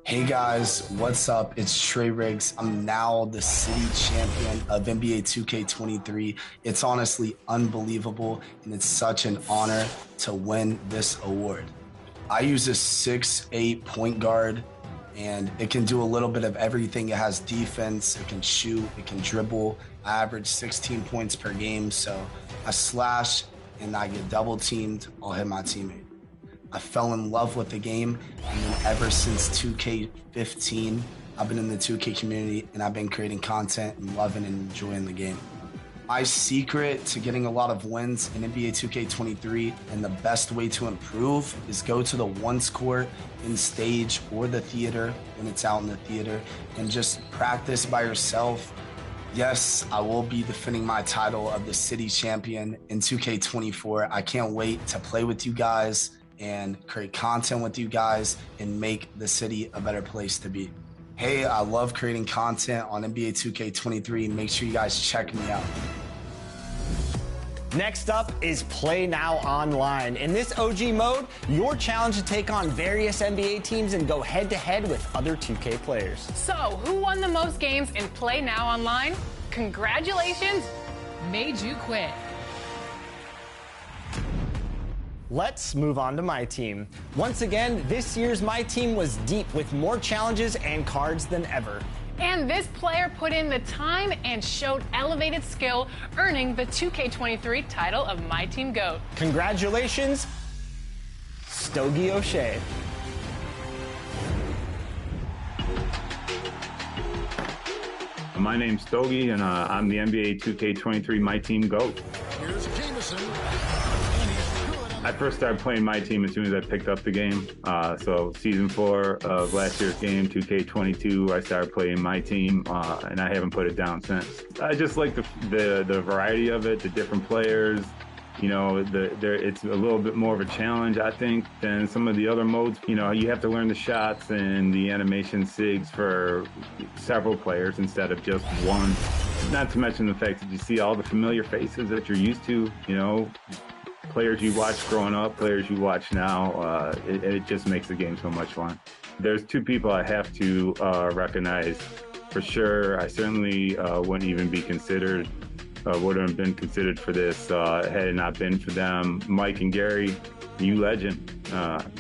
Hey guys, what's up? It's Trey Riggs. I'm now the city champion of NBA 2K23. It's honestly unbelievable, and it's such an honor to win this award. I use a 6'8" point guard, and it can do a little bit of everything. It has defense, it can shoot, it can dribble. I average 16 points per game, so I slash and I get double teamed, I'll hit my teammate. I fell in love with the game, and then ever since 2K15, I've been in the 2K community and I've been creating content and loving and enjoying the game. My secret to getting a lot of wins in NBA 2K23 and the best way to improve is go to the once court in stage or the theater when it's out in the theater and just practice by yourself. Yes, I will be defending my title of the city champion in 2K24. I can't wait to play with you guys and create content with you guys and make the city a better place to be. Hey, I love creating content on NBA 2K23. Make sure you guys check me out. Next up is Play Now Online. In this OG mode, you're challenged to take on various NBA teams and go head-to-head with other 2K players. So, who won the most games in Play Now Online? Congratulations, made you quit. Let's move on to my team. Once again, this year's My Team was deep with more challenges and cards than ever. And this player put in the time and showed elevated skill, earning the 2K23 title of My Team GOAT. Congratulations, Stogie O'Shea. My name's Stogie, and I'm the NBA 2K23 My Team GOAT. Here's Jameson. I first started playing My Team as soon as I picked up the game. So season 4 of last year's game, 2K22, I started playing My Team, and I haven't put it down since. I just like the variety of it, the different players. You know, it's a little bit more of a challenge, I think, than some of the other modes. You know, you have to learn the shots and the animation sigs for several players instead of just one. Not to mention the fact that you see all the familiar faces that you're used to, you know, players you watched growing up, players you watch now. It just makes the game so much fun. There's two people I have to recognize for sure. I certainly wouldn't even be considered, wouldn't have been considered for this had it not been for them. Mike and Gary, you legend.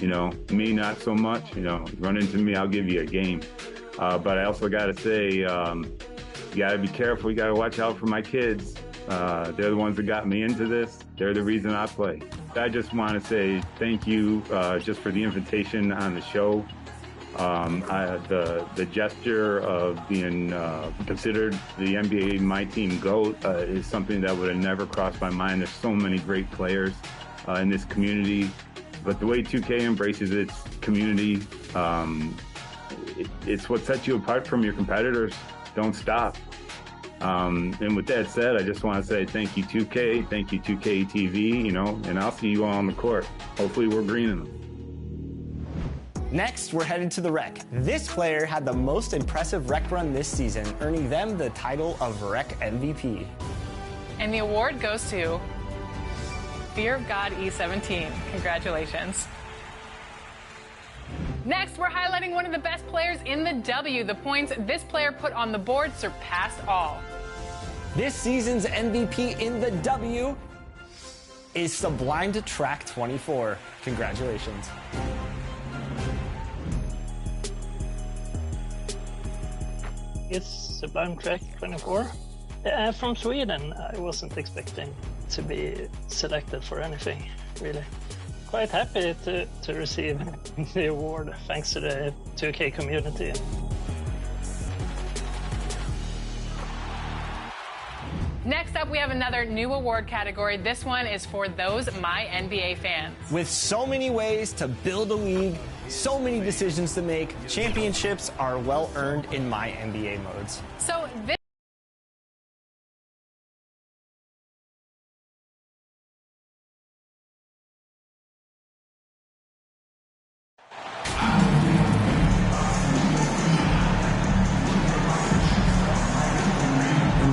You know, me not so much. You know, run into me, I'll give you a game. But I also got to say, you got to be careful. You got to watch out for my kids. They're the ones that got me into this. They're the reason I play. I just want to say thank you just for the invitation on the show. The gesture of being considered the NBA My Team GOAT is something that would have never crossed my mind. There's so many great players in this community, but the way 2K embraces its community, it's what sets you apart from your competitors. Don't stop. And with that said, I just want to say thank you 2K, thank you 2K TV, you know, and I'll see you all on the court. Hopefully we're greening them. Next, we're headed to the Rec. This player had the most impressive Rec run this season, earning them the title of Rec MVP. And the award goes to Fear of God E17. Congratulations. Next, we're highlighting one of the best players in the W. The points this player put on the board surpassed all. This season's MVP in the W is Sublime to Track 24. Congratulations. It's Sublime Track 24. From Sweden, I wasn't expecting to be selected for anything, really. Quite happy to receive the award thanks to the 2K community. Next up, we have another new award category. This one is for those My NBA fans. With so many ways to build a league, so many decisions to make, championships are well earned in My NBA modes. So this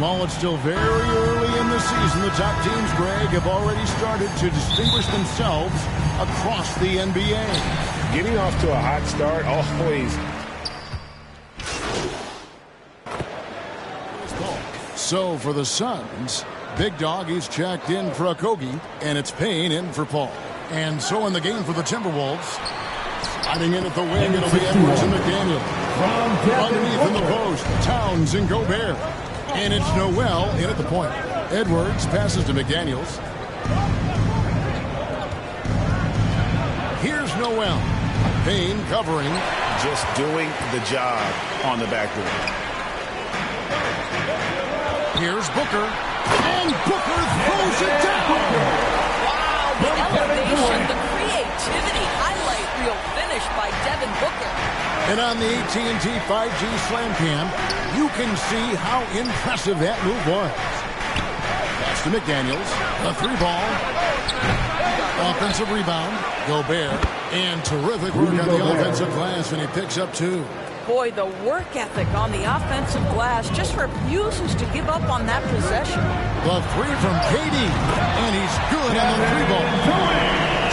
While it's still very early in the season, the top teams, Greg, have already started to distinguish themselves across the NBA. Getting off to a hot start always So for the Suns, Big Dog, he's checked in for Okogie, and it's Payne in for Paul. And so in the game for the Timberwolves, sliding in at the wing, it'll be Edwards and McDaniel. Underneath in the post, Towns and Gobert. And it's Noel in at the point. Edwards passes to McDaniels. Here's Noel. Payne covering. Just doing the job on the backboard. Here's Booker. And Booker throws it down. Wow, the elevation, the creativity, highlight reel finish by Devin Booker. And on the AT&T 5G Slam Cam, you can see how impressive that move was. Pass to McDaniels. A 3-ball. Offensive rebound. Gobert. And terrific work on the offensive glass, and he picks up 2. Boy, the work ethic on the offensive glass just refuses to give up on that possession. The 3 from KD, and he's good on the 3-ball.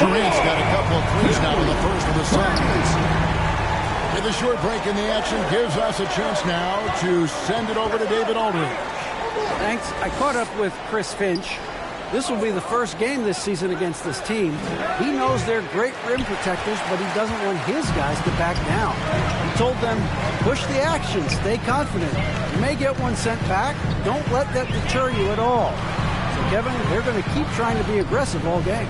Durant's got a couple of threes now in the first of the Suns. And the short break in the action gives us a chance now to send it over to David Aldridge. Thanks. I caught up with Chris Finch. This will be the first game this season against this team. He knows they're great rim protectors, but he doesn't want his guys to back down. He told them, push the action, stay confident. You may get one sent back. Don't let that deter you at all. So, Kevin, they're going to keep trying to be aggressive all game.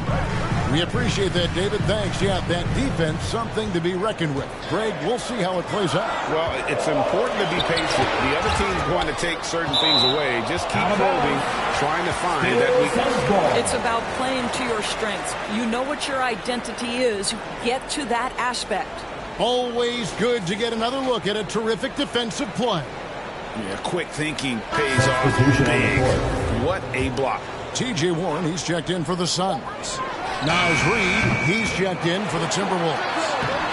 We appreciate that, David. Thanks. Yeah, that defense, something to be reckoned with. Greg, we'll see how it plays out. Well, it's important to be patient. The other team's going to take certain things away. Just keep probing, trying to find that weakness. It's about playing to your strengths. You know what your identity is. Get to that aspect. Always good to get another look at a terrific defensive play. Yeah, quick thinking pays off big. What a block. T.J. Warren, he's checked in for the Suns. Naz Reid, he's checked in for the Timberwolves.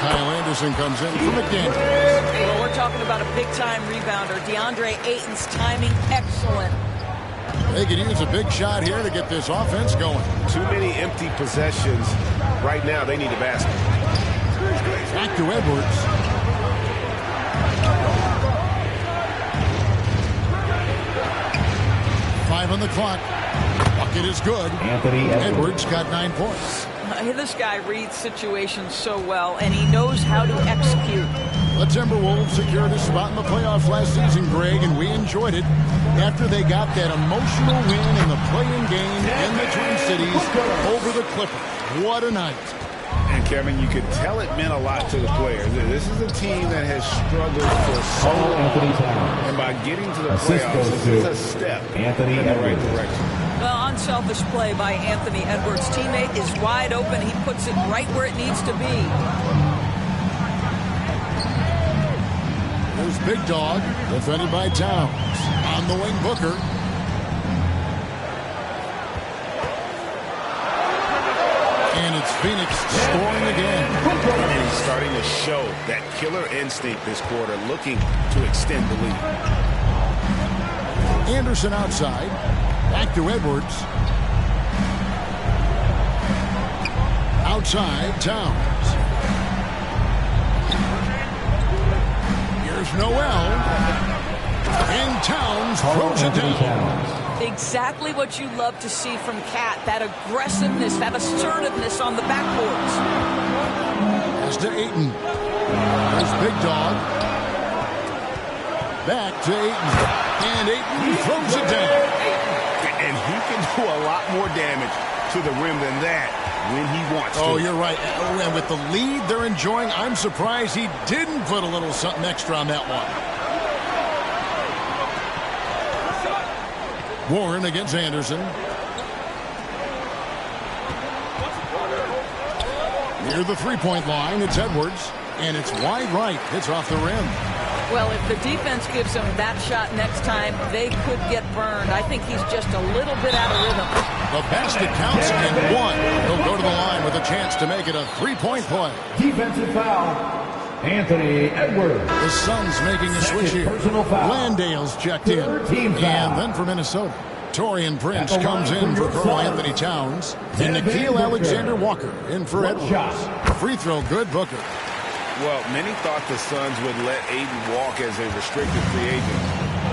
Kyle Anderson comes in for McDaniel. Well, we're talking about a big-time rebounder. DeAndre Ayton's timing, excellent. They could use a big shot here to get this offense going. Too many empty possessions. Right now, they need a basket. Back to Edwards. Five on the clock. Bucket is good. Anthony Edwards got 9 points. This guy reads situations so well, and he knows how to execute. The Timberwolves secured a spot in the playoffs last season, Greg, and we enjoyed it after they got that emotional win in the play-in game in the Twin Cities over the Clippers. What a night. And, Kevin, you could tell it meant a lot to the players. This is a team that has struggled for so long. And by getting to the playoffs, this is a step in the right direction. Well, unselfish play by Anthony Edwards' teammate is wide open. He puts it right where it needs to be. There's Big Dog, defended by Towns. On the wing, Booker. And it's Phoenix scoring again. He's starting to show that killer instinct this quarter, looking to extend the lead. Anderson outside. Back to Edwards. Outside, Towns. Here's Noel. And Towns throws it down. Exactly what you love to see from Cat. That aggressiveness, that assertiveness on the backboards. Pass to Ayton. There's Big Dog. Back to Ayton. And Ayton throws it down. And he can do a lot more damage to the rim than that when he wants to. Oh, you're right. And with the lead they're enjoying, I'm surprised he didn't put a little something extra on that one. Warren against Anderson. Near the three-point line, it's Edwards. And it's wide right. It's off the rim. Well, if the defense gives him that shot next time, they could get burned. I think he's just a little bit out of rhythm. The basket counts and one. He'll go to the line with a chance to make it a three-point play. Defensive foul. Anthony Edwards. The Suns making a switch here. Landale's checked in. And then for Minnesota, Torian Prince comes in for Karl Anthony Towns. And Nickeil Alexander-Walker in for Edwards. Free throw good, Booker. Well, many thought the Suns would let Ayton walk as a restricted free agent.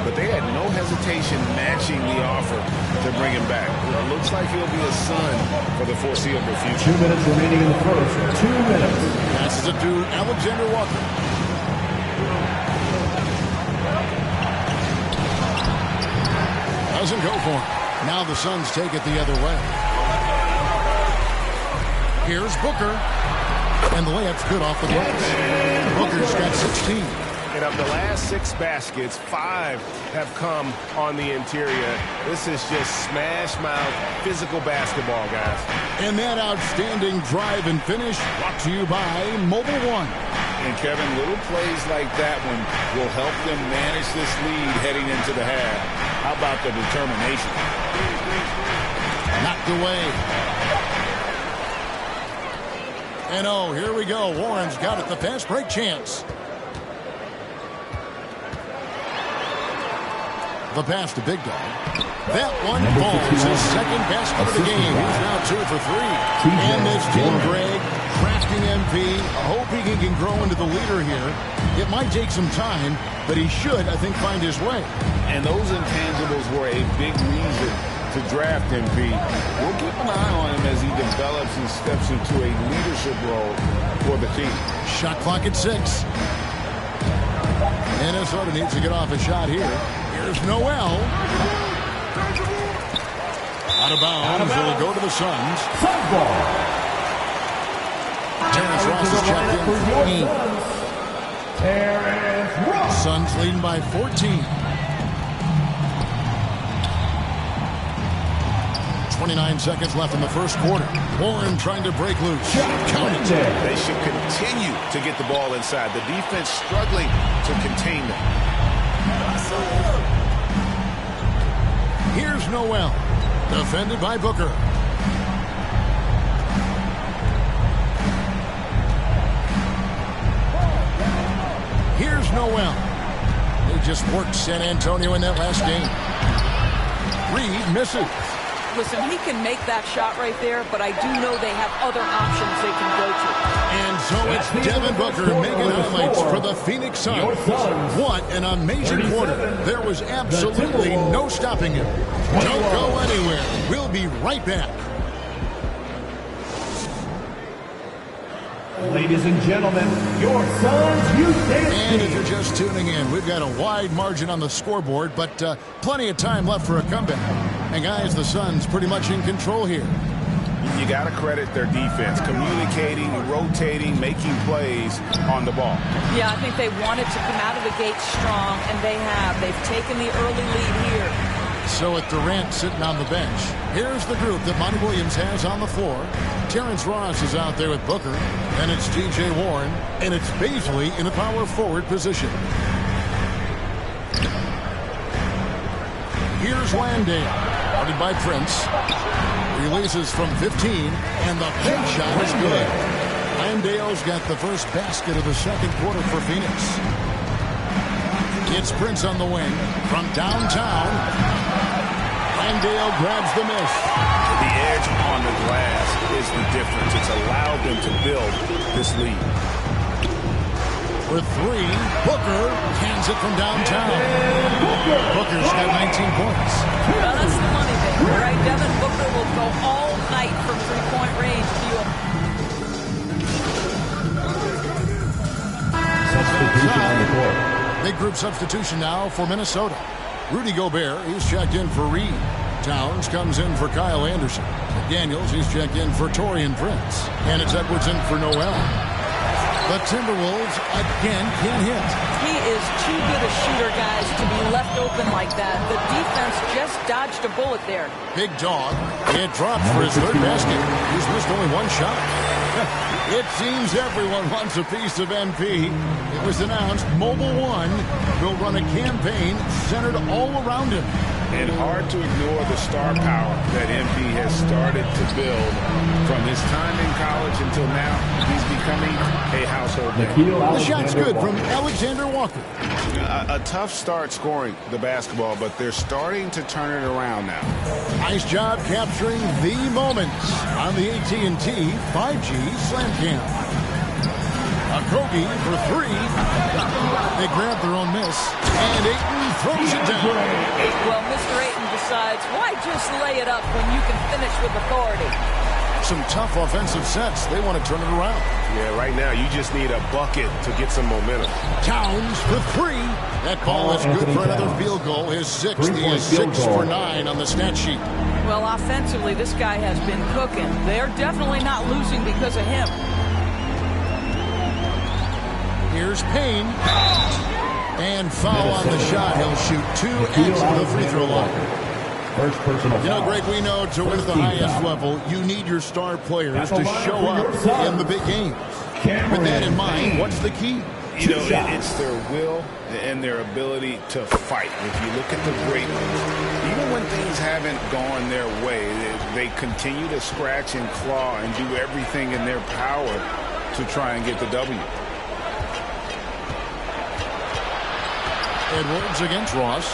but they had no hesitation matching the offer to bring him back. It looks like he'll be a Sun for the foreseeable future. 2 minutes remaining in the first. 2 minutes. Passes it to Alexander Walker. Doesn't go for him. Now the Suns take it the other way. Here's Booker. And the layup's good off the glass. Booker's got 16. And of the last 6 baskets, 5 have come on the interior. This is just smash-mouth physical basketball, guys. And that outstanding drive and finish brought to you by Mobile One. And Kevin, little plays like that one will help them manage this lead heading into the half. How about the determination? Knocked away. And oh, here we go. Warren's got it, the fast break chance. The pass to Big Dog. That one falls. His second basket of the game. He's now 2 for 3. And this team, Greg, crafting MP, hoping he can grow into the leader here. It might take some time, but he should, I think, find his way. And those intangibles were a big reason to draft MP. We'll keep an eye on him as he develops and steps into a leadership role for the team. Shot clock at 6. Minnesota needs to get off a shot here. Here's Noel. Out of bounds. It'll go to the Suns. Suns ball. Terrence Ross is checked in for 14. Terrence Ross. Suns leading by 14. 29 seconds left in the first quarter. Warren trying to break loose. Count it. They should continue to get the ball inside. The defense struggling to contain them. Here's Noel. Defended by Booker. Here's Noel. They just worked San Antonio in that last game. Reed misses. Listen, he can make that shot right there, but I do know they have other options they can go to. And so it's Devin Booker making highlights for the Phoenix Suns. What an amazing quarter. There was absolutely no stopping him. Don't go anywhere. We'll be right back. Ladies and gentlemen, your Suns Youth Dance Team. And if you're just tuning in, we've got a wide margin on the scoreboard, but plenty of time left for a comeback. And guys, the Suns pretty much in control here. You got to credit their defense, communicating, rotating, making plays on the ball. Yeah, I think they wanted to come out of the gate strong, and they have. They've taken the early lead here. So with Durant sitting on the bench, here's the group that Monty Williams has on the floor. Terrence Ross is out there with Booker, and it's T.J. Warren, and it's Baisley in a power forward position. Here's Landale, guarded by Prince. Releases from 15, and the big shot is good. Landale's got the first basket of the second quarter for Phoenix. It's Prince on the wing from downtown. Landale grabs the miss. The edge on the glass is the difference. It's allowed them to build this lead. For 3, Booker hands it from downtown. Booker's got 19 points. Well, that's the money thing, right? Devin Booker will go all night from three-point range if you Substitution on the court. Big group substitution now for Minnesota. Rudy Gobert, he's checked in for Reed. Towns comes in for Kyle Anderson. McDaniels, he's checked in for Taurean Prince. And it's Edwards in for Noel. The Timberwolves again can't hit. He is too good a shooter, guys, to be left open like that. The defense just dodged a bullet there. Big Dog, it dropped for his third basket. He's missed only one shot. It seems everyone wants a piece of MP. It was announced Mobile One will run a campaign centered all around him. And hard to ignore the star power that MP has started to build from his time in college until now. He's becoming a household name. The shot's good from Alexander Walker. A tough start scoring the basketball, but they're starting to turn it around now. Nice job capturing the moments on the AT&T 5G Slam Cam. Kogi for three. They grab their own miss, and Ayton throws it down. Well, Mr. Ayton decides, why just lay it up when you can finish with authority? Some tough offensive sets. They want to turn it around. Yeah, right now you just need a bucket to get some momentum. Towns for three. That ball is good for another field goal. His sixth. He is 6 for 9 on the stat sheet. Well, offensively, this guy has been cooking. They're definitely not losing because of him. Here's Payne. And foul on the shot. He'll shoot 2 at the free throw line. First personal foul. You know, Greg, we know to win at the highest level, you need your star players to show up in the big games. With that in mind, what's the key? You know, it's their will and their ability to fight. If you look at the great ones, even when things haven't gone their way, they continue to scratch and claw and do everything in their power to try and get the W. Edwards against Ross.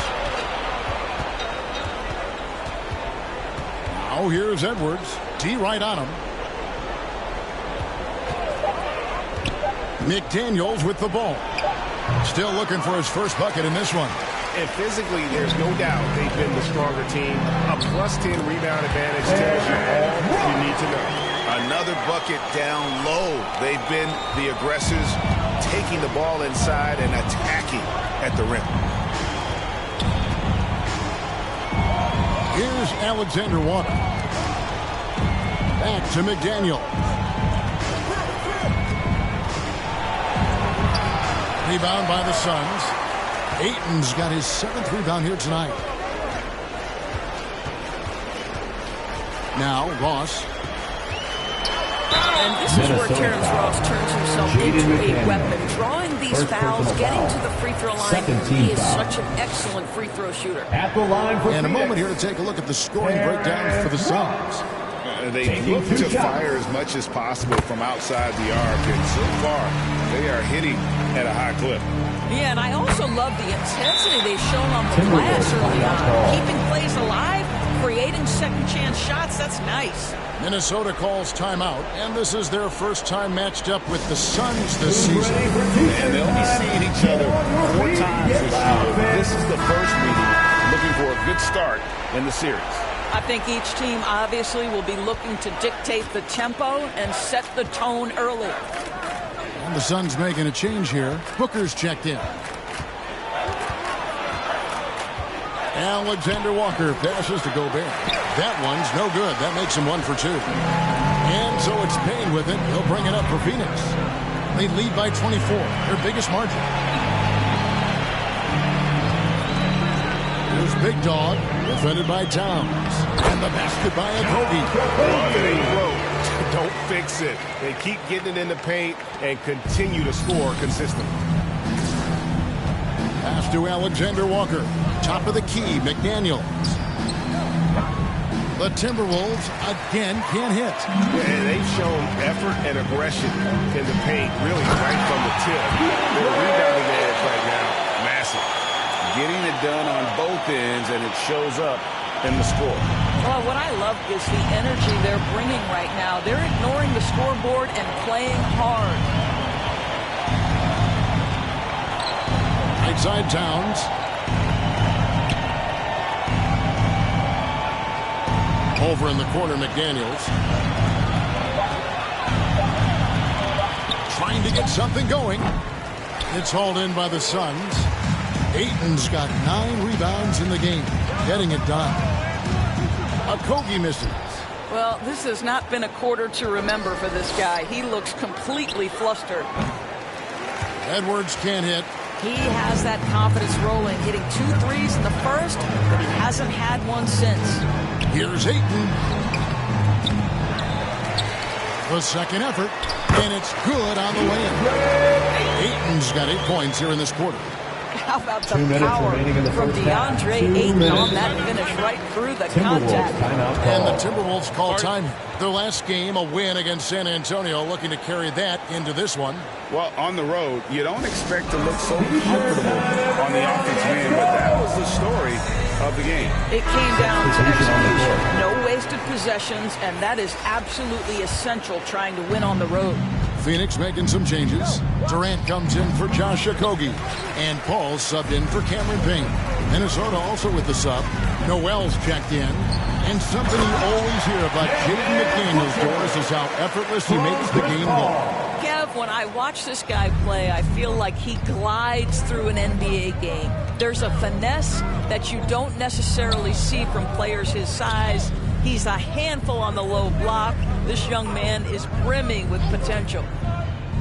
Now here's Edwards. D right on him. McDaniels with the ball. Still looking for his first bucket in this one. And physically, there's no doubt they've been the stronger team. A +10 rebound advantage tells you all you need to know. Another bucket down low. They've been the aggressors, taking the ball inside and attacking at the rim. Here's Alexander Walker. Back to McDaniel. Rebound by the Suns. Ayton's got his 7th rebound here tonight. Now Ross. And this is where Terrence Ross turns himself into a weapon. Drawing these fouls, getting to the free throw line. He is such an excellent free throw shooter. At the line for and a moment here to take a look at the scoring breakdown for the Suns. They look to fire as much as possible from outside the arc, and so far they are hitting at a high clip. Yeah, and I also love the intensity they've shown on the glass early on. Keeping plays alive, creating second chance shots, that's nice. Minnesota calls timeout, and this is their first time matched up with the Suns this season. And they'll be seeing each other 4 times this year. This is the first meeting, looking for a good start in the series. I think each team obviously will be looking to dictate the tempo and set the tone early. And the Suns making a change here. Booker's checked in. Alexander Walker passes to Gobert. That one's no good. That makes him 1 for 2. And so it's Payne with it. He'll bring it up for Phoenix. They lead by 24, their biggest margin. Here's Big Dog, defended by Towns. And the basket by Kogi. Don't fix it. They keep getting it in the paint and continue to score consistently. Pass to Alexander Walker. Top of the key, McDaniels. The Timberwolves again can't hit. And they've shown effort and aggression in the paint, really right from the tip. Their rebounding edge right now, massive. Getting it done on both ends, and it shows up in the score. Well, what I love is the energy they're bringing right now. They're ignoring the scoreboard and playing hard. Right side Towns. Over in the corner, McDaniels. Trying to get something going. It's hauled in by the Suns. Ayton's got 9 rebounds in the game. Getting it done. Kogi misses. Well, this has not been a quarter to remember for this guy. He looks completely flustered. Edwards can't hit. He has that confidence rolling, hitting 2 threes in the first, but he hasn't had one since. Here's Ayton. The second effort, and it's good on the way in. Ayton's got 8 points here in this quarter. How about the power from DeAndre Ayton on that finish right through the contact. And the Timberwolves call time. Their last game, a win against San Antonio, looking to carry that into this one. Well, on the road, you don't expect to look so comfortable on the offensive end, but that was the story of the game. It came down to execution. No wasted possessions, and that is absolutely essential trying to win on the road. Phoenix making some changes. Durant comes in for Josh Okogie. And Paul subbed in for Cameron Payne. Minnesota also with the sub. Noel's checked in. And something you always hear about Jaden McDaniels, Doris, is how effortless he makes the game go. Kev, when I watch this guy play, I feel like he glides through an NBA game. There's a finesse that you don't necessarily see from players his size. He's a handful on the low block. This young man is brimming with potential.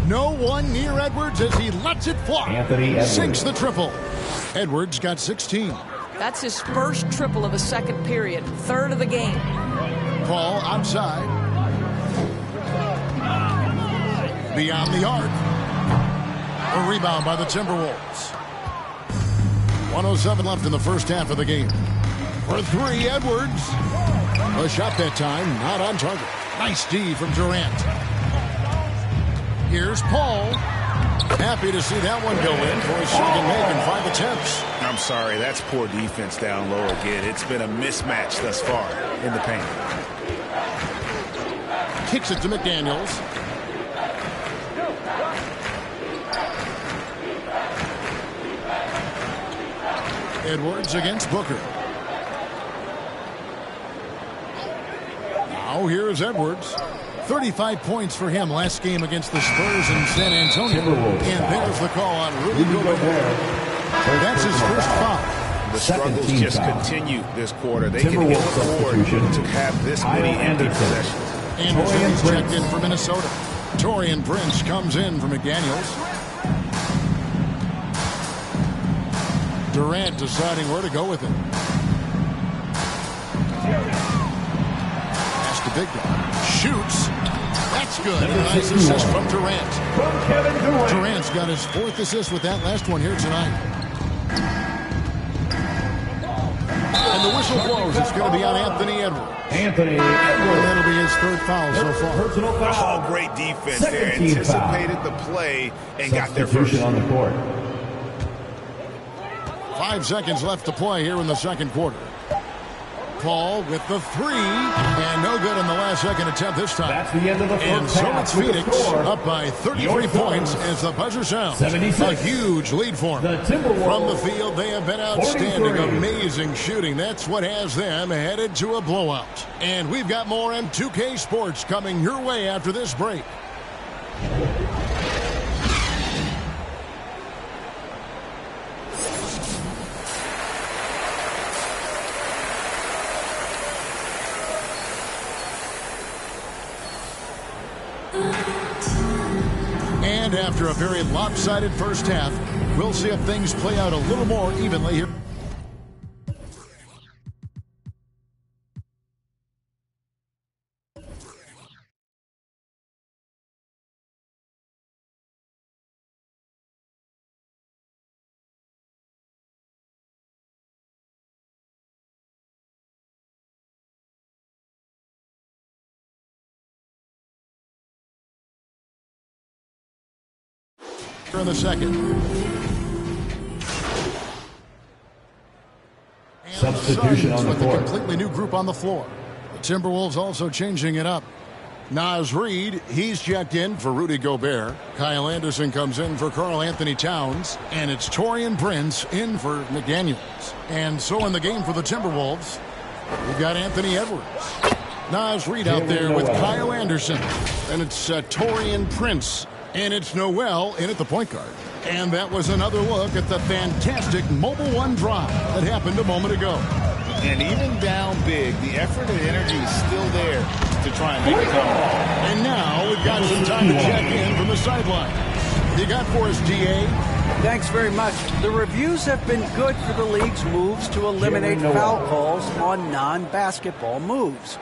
No one near Edwards as he lets it fly. Anthony Edwards sinks the triple. Edwards got 16. That's his first triple of a second period, third of the game. Paul outside. Beyond the arc. A rebound by the Timberwolves. 1:07 left in the first half of the game. For three, Edwards. A shot that time, not on target. Nice D from Durant. Here's Paul. Happy to see that one go in for his second make in 5 attempts. I'm sorry, that's poor defense down low again. It's been a mismatch thus far in the paint. Kicks it to McDaniels. Edwards against Booker. Now here's Edwards. 35 points for him last game against the Spurs in San Antonio. And there's the call on Rudy Gobert. That's his first foul. The struggles just continue this quarter. They can afford to have this many empty possessions. Anderson's checked in for Minnesota. Taurean Prince comes in for McDaniels. Durant deciding where to go with it. Pass to Big Dog. Shoots. That's good. A nice assist from Durant. Durant's got his 4th assist with that last one here tonight. And the whistle blows. It's going to be on Anthony Edwards. Anthony Edwards. That'll be his 3rd foul so far. Personal foul. Oh, great defense there. Anticipated the play and got there first. On the court. 5 seconds left to play here in the second quarter. Paul with the 3, and no good in the last second attempt this time. That's the end of the first and so half. it's Phoenix up by 33 points as the buzzer sounds. 76. A huge lead for them. From the field, they have been outstanding. 43. Amazing shooting. That's what has them headed to a blowout. And we've got more M2K Sports coming your way after this break. And after a very lopsided first half, we'll see if things play out a little more evenly here. In the second. Substitution on the with a court. completely new group on the floor. The Timberwolves also changing it up. Naz Reid, he's checked in for Rudy Gobert. Kyle Anderson comes in for Karl Anthony Towns. And it's Taurean Prince in for McDaniels. And so in the game for the Timberwolves, we've got Anthony Edwards. Naz Reid out there with Kyle Anderson. And it's Taurean Prince. And it's Noel in at the point guard. And that was another look at the fantastic Mobile One drive that happened a moment ago. And even down big, the effort and energy is still there to try and make it come. And now we've got some time to check in from the sideline. You got for us, DA? Thanks very much. The reviews have been good for the league's moves to eliminate foul calls on non-basketball moves.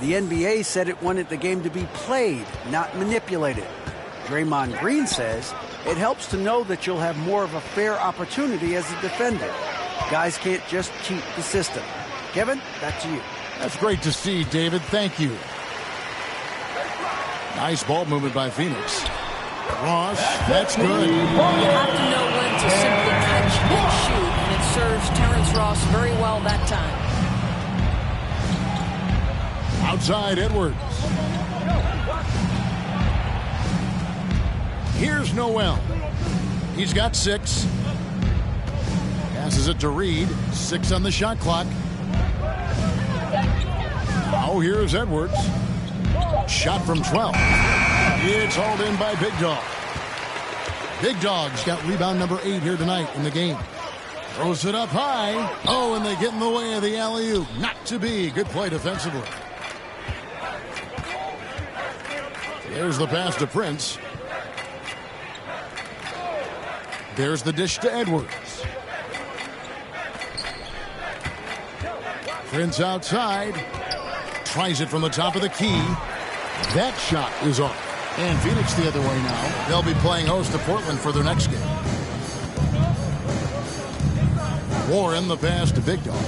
The NBA said it wanted the game to be played, not manipulated. Draymond Green says it helps to know that you'll have more of a fair opportunity as a defender. Guys can't just cheat the system. Kevin, back to you. That's great to see, David. Thank you. Nice ball movement by Phoenix. Ross, that's good. You have to know when to simply catch and shoot, and it serves Terrence Ross very well that time. Outside Edwards. Here's Noel. He's got 6. Passes it to Reed. 6 on the shot clock. Now here's Edwards. Shot from 12. It's hauled in by Big Dog. Big Dog's got rebound number 8 here tonight in the game. Throws it up high. Oh, and they get in the way of the alley-oop. Not to be. Good play defensively. There's the pass to Prince. There's the dish to Edwards. Prince outside. Tries it from the top of the key. That shot is off. And Phoenix the other way now. They'll be playing host to Portland for their next game. Warren the pass to Big Dog.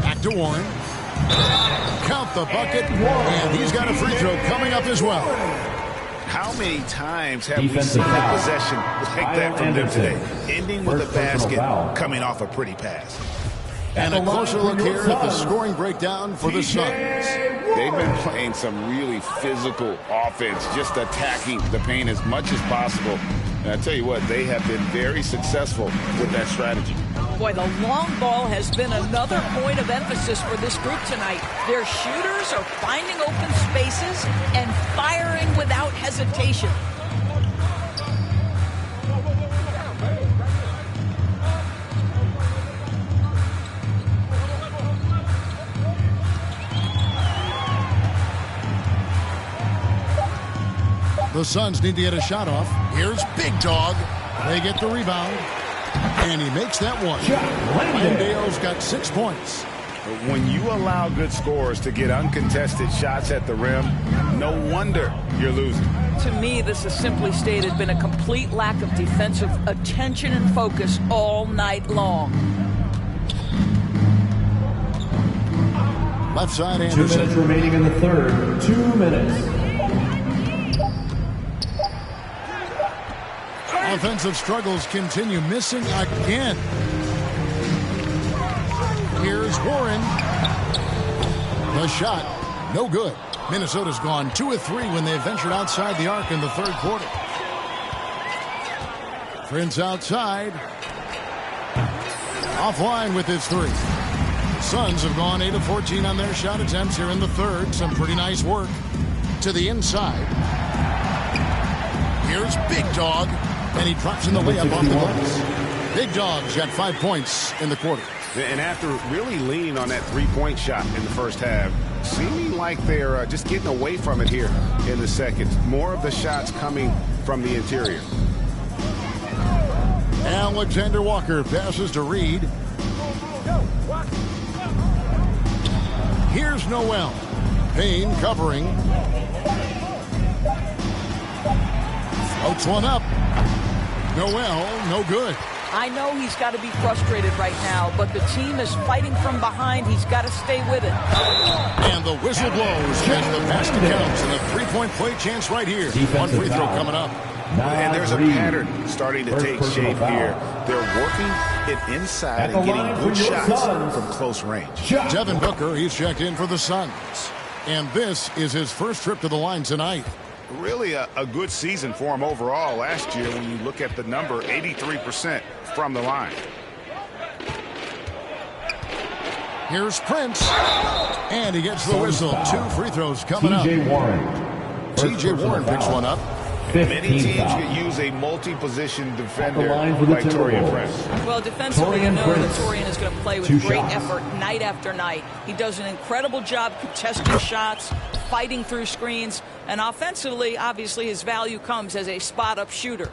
Back to Warren. Count the bucket. And he's got a free throw coming up as well. How many times have we seen a possession like that from them today? Ending with a basket, coming off a pretty pass. And a closer look here at the scoring breakdown for the Suns. They've been playing some really physical offense, just attacking the paint as much as possible. And I tell you what, they have been very successful with that strategy. Boy, the long ball has been another point of emphasis for this group tonight. Their shooters are finding open spaces and firing without hesitation. The Suns need to get a shot off. Here's Big Dog. They get the rebound. And he makes that one. Landale's got 6 points. When you allow good scorers to get uncontested shots at the rim, no wonder you're losing. To me, this has simply stated been a complete lack of defensive attention and focus all night long. Left side, 2 Anderson. minutes remaining in the third. 2 minutes. Offensive struggles continue, missing again. Here's Warren. The shot, no good. Minnesota's gone 2 of 3 when they ventured outside the arc in the third quarter. Prince outside. Offline with his 3. Suns have gone 8 of 14 on their shot attempts here in the third. Some pretty nice work. To the inside. Here's Big Dog. And he drops in the layup off the glass. Big Dog's got 5 points in the quarter. And after really leaning on that three-point shot in the first half, seeming like they're just getting away from it here in the second. More of the shots coming from the interior. Alexander Walker passes to Reed. Here's Noel. Payne covering. Floats one up. Noel, no good. I know he's got to be frustrated right now, but the team is fighting from behind. He's got to stay with it. And the whistle blows, and the basket counts, and a three-point play chance right here. One free throw coming up. And there's a pattern starting to take shape here. They're working it inside and getting good shots from close range. Devin Booker, he's checked in for the Suns. And this is his first trip to the line tonight. Really a good season for him overall last year when you look at the number, 83% from the line. Here's Prince. And he gets the whistle. 2 free throws coming up. T.J. Warren. T.J. Warren picks one up. Many teams could use a multi-position defender like Taurean Prince. Well, defensively, you know that Taurean is going to play with great effort night after night. He does an incredible job contesting shots, fighting through screens, and offensively, obviously, his value comes as a spot-up shooter.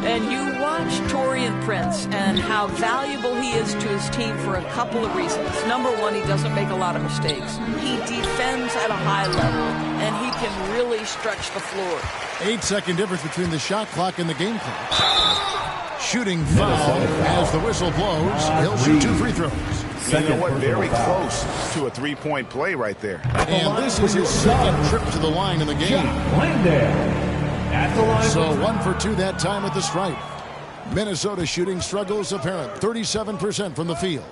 And you watch Taurean Prince and how valuable he is to his team for a couple of reasons. Number one, he doesn't make a lot of mistakes. He defends at a high level, and he can really stretch the floor. 8-second difference between the shot clock and the game clock. Shooting foul as the whistle blows. He'll shoot 2 free throws. You know what? Very close to a 3-point play right there. And this is his second trip to the line in the game. So 1 for 2 that time at the stripe. Minnesota shooting struggles apparent. 37% from the field.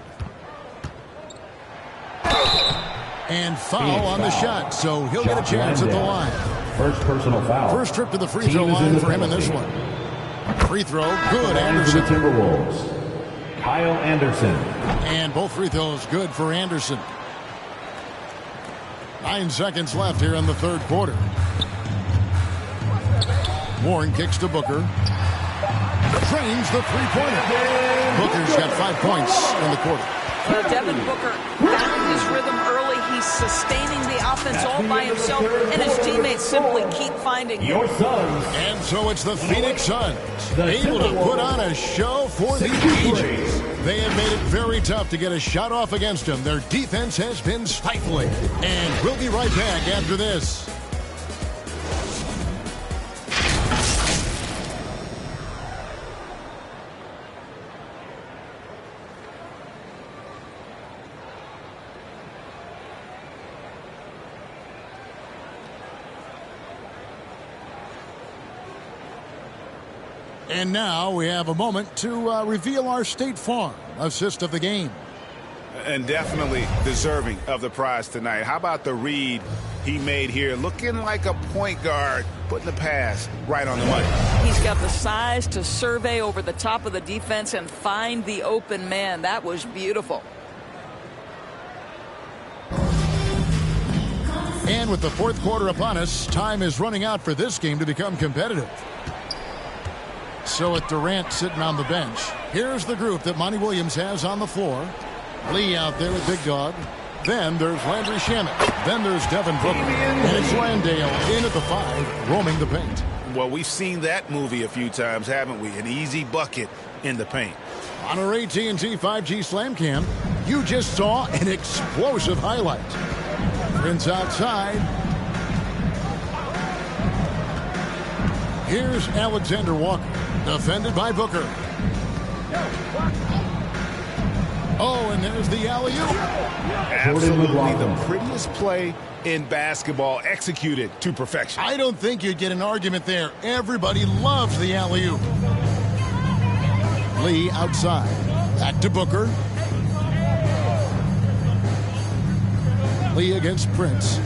And foul on the shot, so he'll get a chance at the line. First personal foul. First trip to the free throw line for him in this one. Free throw, good, Anderson. The Timberwolves. Kyle Anderson. And both free throws good for Anderson. 9 seconds left here in the third quarter. Warren kicks to Booker. Drains the three-pointer. Booker's got 5 points in the quarter. Devin Booker found his rhythm early. He's sustaining the offense all by himself, and his teammates simply keep finding him. Your Suns. And so it's the Phoenix Suns, able to put on a show for the ages. They have made it very tough to get a shot off against them. Their defense has been stifling. And we'll be right back after this. And now we have a moment to reveal our State Farm assist of the game. And definitely deserving of the prize tonight. How about the read he made here? Looking like a point guard, putting the pass right on the money. He's got the size to survey over the top of the defense and find the open man. That was beautiful. And with the fourth quarter upon us, time is running out for this game to become competitive. So with Durant sitting on the bench, here's the group that Monty Williams has on the floor. Lee out there with Big Dog. Then there's Landry Shamet. Then there's Devin Booker. And it's Landale in at the 5, roaming the paint. Well, we've seen that movie a few times, haven't we? An easy bucket in the paint. On our AT&T 5G Slam Cam, you just saw an explosive highlight. Prince outside. Here's Alexander Walker. Defended by Booker. Oh, and there's the alley-oop. Absolutely the prettiest play in basketball, executed to perfection. I don't think you'd get an argument there. Everybody loves the alley-oop. Lee outside. Back to Booker. Lee against Prince.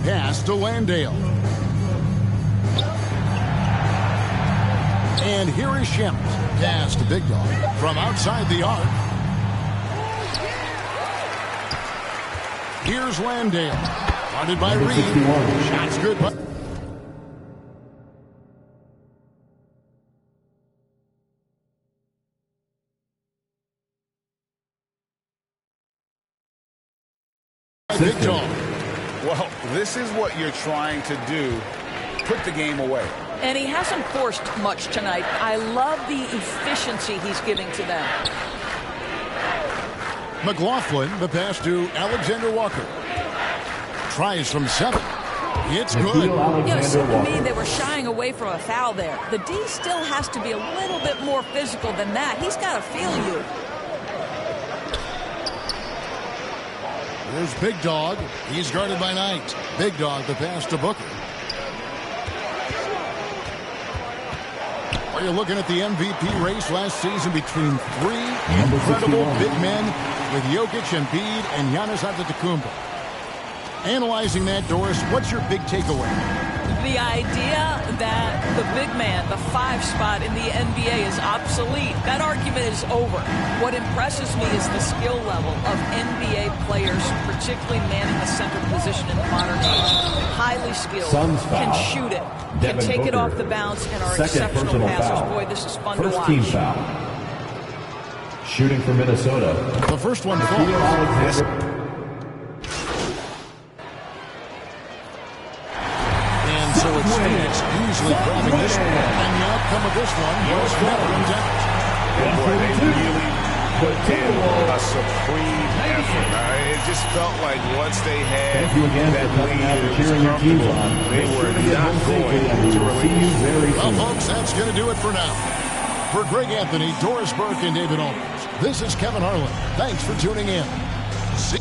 Pass to Landale. And here is Shamet. Pass to Big Dog from outside the arc. Here's Landale. Guarded by Reed. Shots good. Big Dog. Well, this is what you're trying to do. Put the game away. And he hasn't forced much tonight. I love the efficiency he's giving to them. McLaughlin, the pass to Alexander Walker. Tries from 7. It's good. You know, it seemed to me they were shying away from a foul there. The D still has to be a little bit more physical than that. He's got to feel you. There's Big Dog. He's guarded by Knight. Big Dog, the pass to Booker. Are you looking at the MVP race last season between 3 incredible big men with Jokic, Embiid, and Giannis Antetokounmpo? Analyzing that, Doris, what's your big takeaway? The idea that the big man, the 5 spot in the NBA is obsolete. That argument is over. What impresses me is the skill level of NBA players, particularly manning the center position in the modern age. Highly skilled, can shoot it, can take it off the bounce, and are exceptional passes. Boy, this is fun to watch. Team foul. Shooting for Minnesota. The first one falls. So it's Phoenix easily grabbing this one. And the outcome of this one was never in doubt. Boy, they really put in a supreme effort. It just felt like once they had that lead, it was comfortable. They were not going to release. Well, folks, that's going to do it for now. For Greg Anthony, Doris Burke, and David Owens, this is Kevin Harlan. Thanks for tuning in. See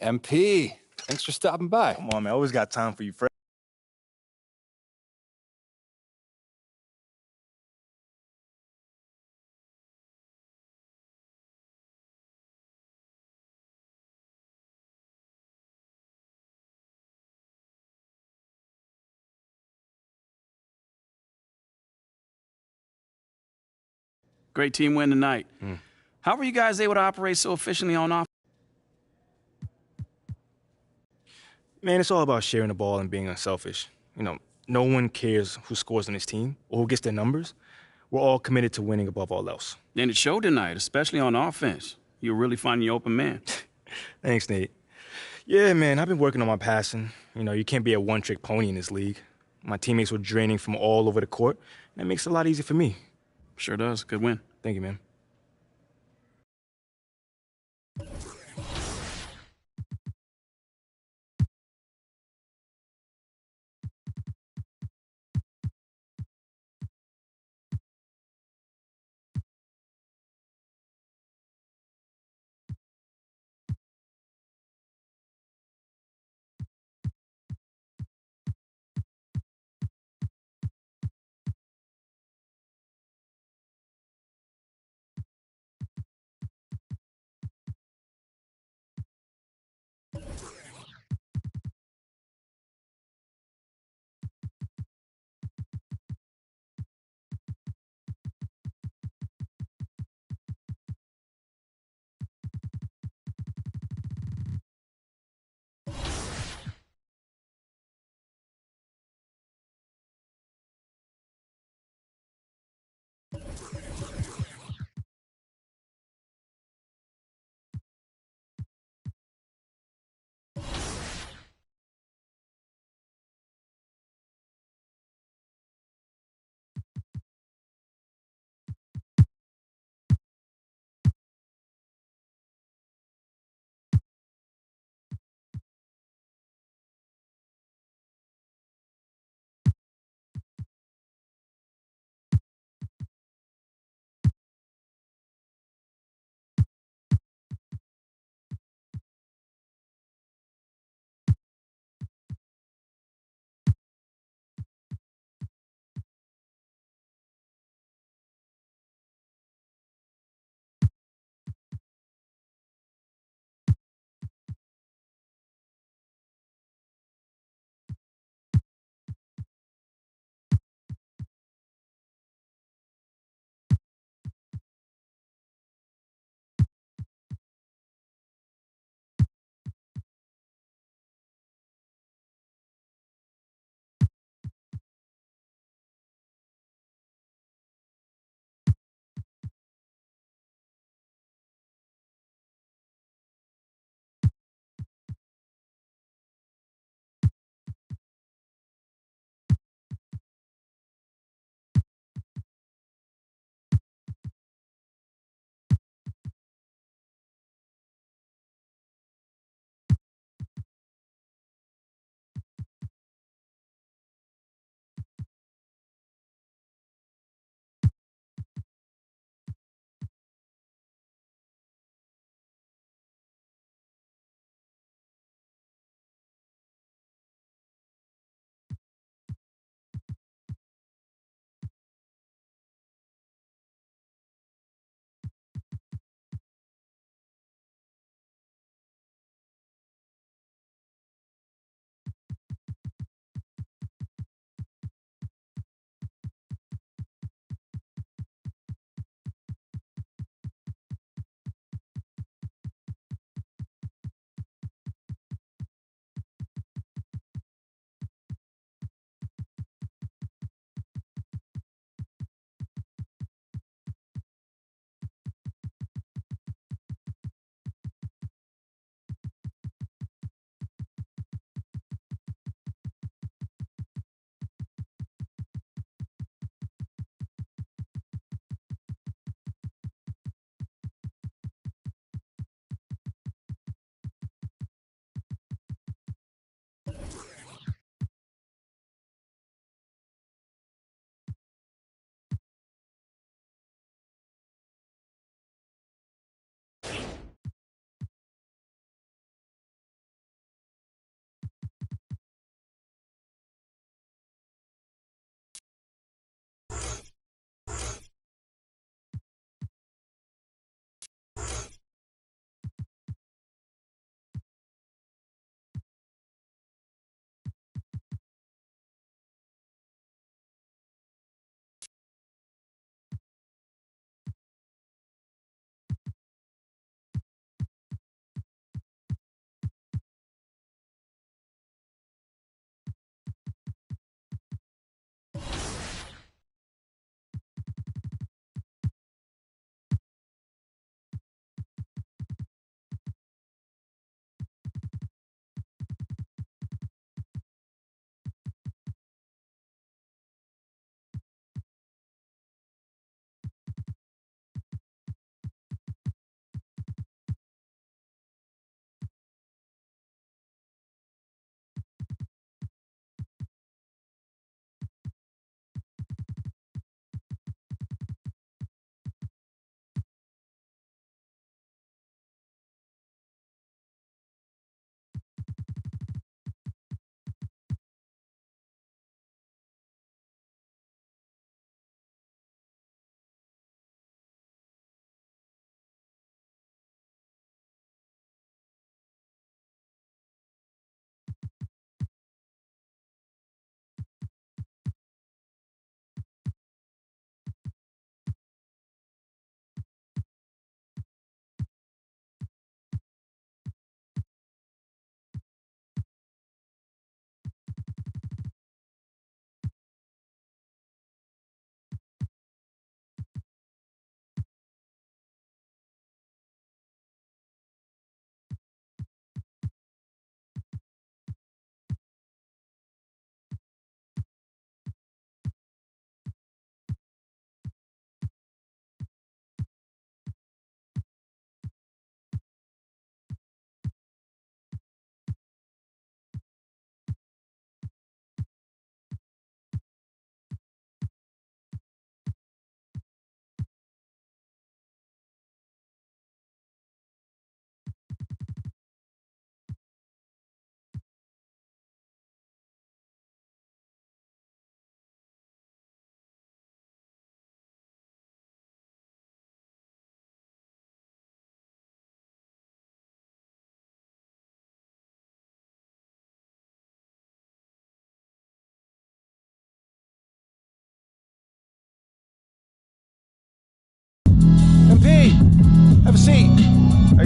MP, thanks for stopping by. Come on, man. I always got time for you, Fred. Great team win tonight. How were you guys able to operate so efficiently on offense? Man, it's all about sharing the ball and being unselfish. You know, no one cares who scores on this team or who gets their numbers. We're all committed to winning above all else. And it showed tonight, especially on offense. You're really finding your open man. Thanks, Nate. Yeah, man, I've been working on my passing. You know, you can't be a one-trick pony in this league. My teammates were draining from all over the court, and it makes it a lot easier for me. Sure does. Good win. Thank you, man.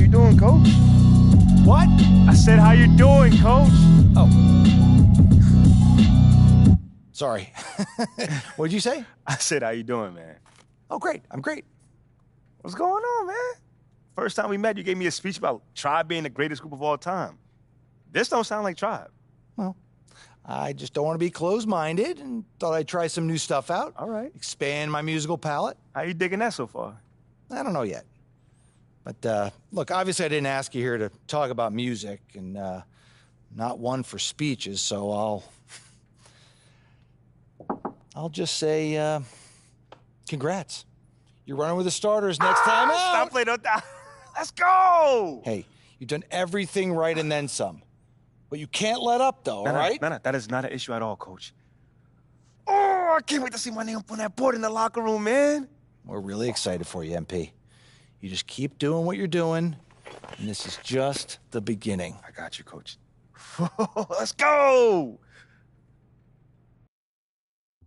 you doing, Coach? What? I said, how you doing, Coach? Oh. Sorry. What did you say? I said, how you doing, man? Oh, great. I'm great. What's going on, man? First time we met, you gave me a speech about Tribe being the greatest group of all time. This don't sound like Tribe. Well, I just don't want to be closed-minded and thought I'd try some new stuff out. All right. Expand my musical palette. How you digging that so far? I don't know yet. But, look, obviously I didn't ask you here to talk about music, and not one for speeches, so I'll just say, congrats. You're running with the starters next time out. Stop playing on that. Let's go. Hey, you've done everything right and then some. But you can't let up, though, all right? No, that is not an issue at all, Coach. Oh, I can't wait to see my name up on that board in the locker room, man. We're really excited for you, MP. You just keep doing what you're doing, and this is just the beginning. I got you, Coach. Let's go.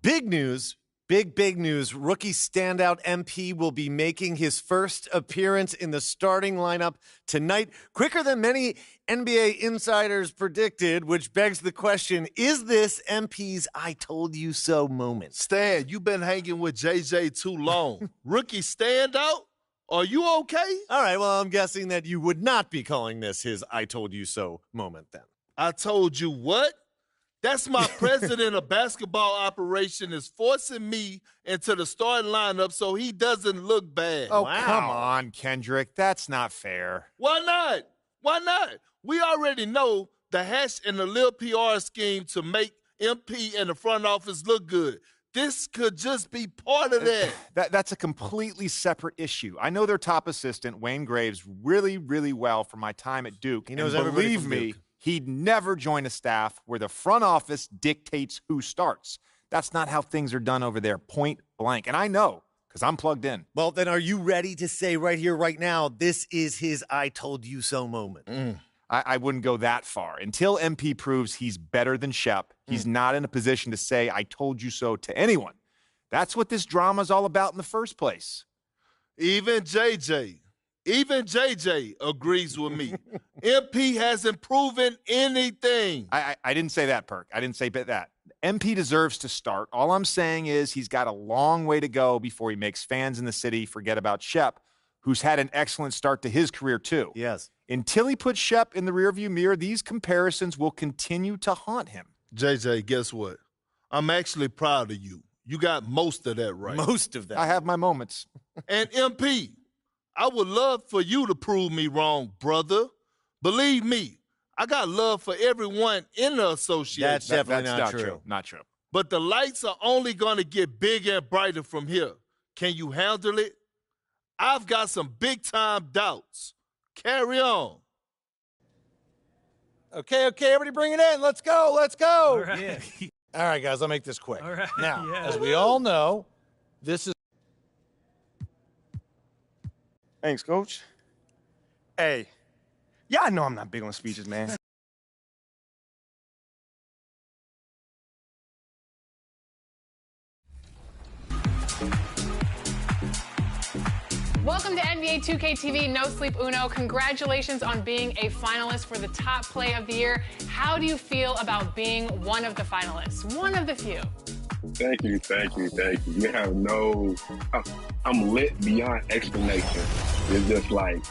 Big news. Big news. Rookie standout MP will be making his first appearance in the starting lineup tonight, quicker than many NBA insiders predicted, which begs the question, is this MP's I told you so moment? Stan, you've been hanging with JJ too long. Rookie standout? Are you okay? All right, well, I'm guessing that you would not be calling this his I told you so moment then. I told you what? That's my president of basketball operation is forcing me into the starting lineup so he doesn't look bad. Oh, wow. Come on, Kendrick. That's not fair. Why not? Why not? We already know the hash and the little PR scheme to make MP and the front office look good. This could just be part of that. That's a completely separate issue. I know their top assistant, Wayne Graves, really, really well from my time at Duke. He knows and everybody believe from me, Duke. He'd never join a staff where the front office dictates who starts. That's not how things are done over there, point blank. And I know, because I'm plugged in. Well, then are you ready to say right here, right now, this is his I told you so moment? I wouldn't go that far. Until MP proves he's better than Shep, he's not in a position to say, I told you so to anyone. That's what this drama is all about in the first place. Even JJ agrees with me. MP hasn't proven anything. I didn't say that, Perk. I didn't say that. MP deserves to start. All I'm saying is he's got a long way to go before he makes fans in the city forget about Shep, who's had an excellent start to his career too. Yes. Until he puts Shep in the rearview mirror, these comparisons will continue to haunt him. JJ, guess what? I'm actually proud of you. You got most of that right. Most of that. I have my moments. And MP, I would love for you to prove me wrong, brother. Believe me, I got love for everyone in the association. That's definitely not true. Not true. But the lights are only going to get bigger and brighter from here. Can you handle it? I've got some big-time doubts. Carry on. Okay, everybody bring it in. Let's go. All right. All right, guys, I'll make this quick. All right. Now, as we all know, this is... Thanks, Coach. Hey, yeah, I know I'm not big on speeches, man. Welcome to NBA 2K TV No Sleep Uno. Congratulations on being a finalist for the top play of the year. How do you feel about being one of the finalists? One of the few. Thank you. You have no, I'm lit beyond explanation. It's just like.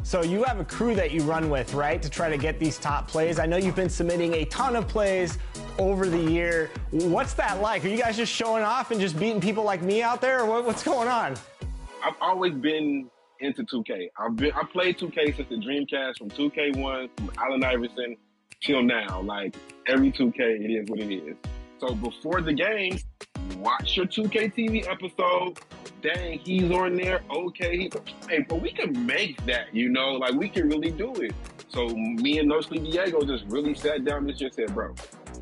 So you have a crew that you run with, right, to try to get these top plays. I know you've been submitting a ton of plays over the year. What's that like? Are you guys just showing off and just beating people like me out there, or what's going on? I've always been into 2K. I played 2K since the Dreamcast, from 2K1, from Allen Iverson till now. Like, every 2K, it is what it is. So before the games, watch your 2K TV episode. Dang, he's on there. Okay. Hey, but we can make that, like we can really do it. So me and No Sleep Diego just really sat down this year and said, bro,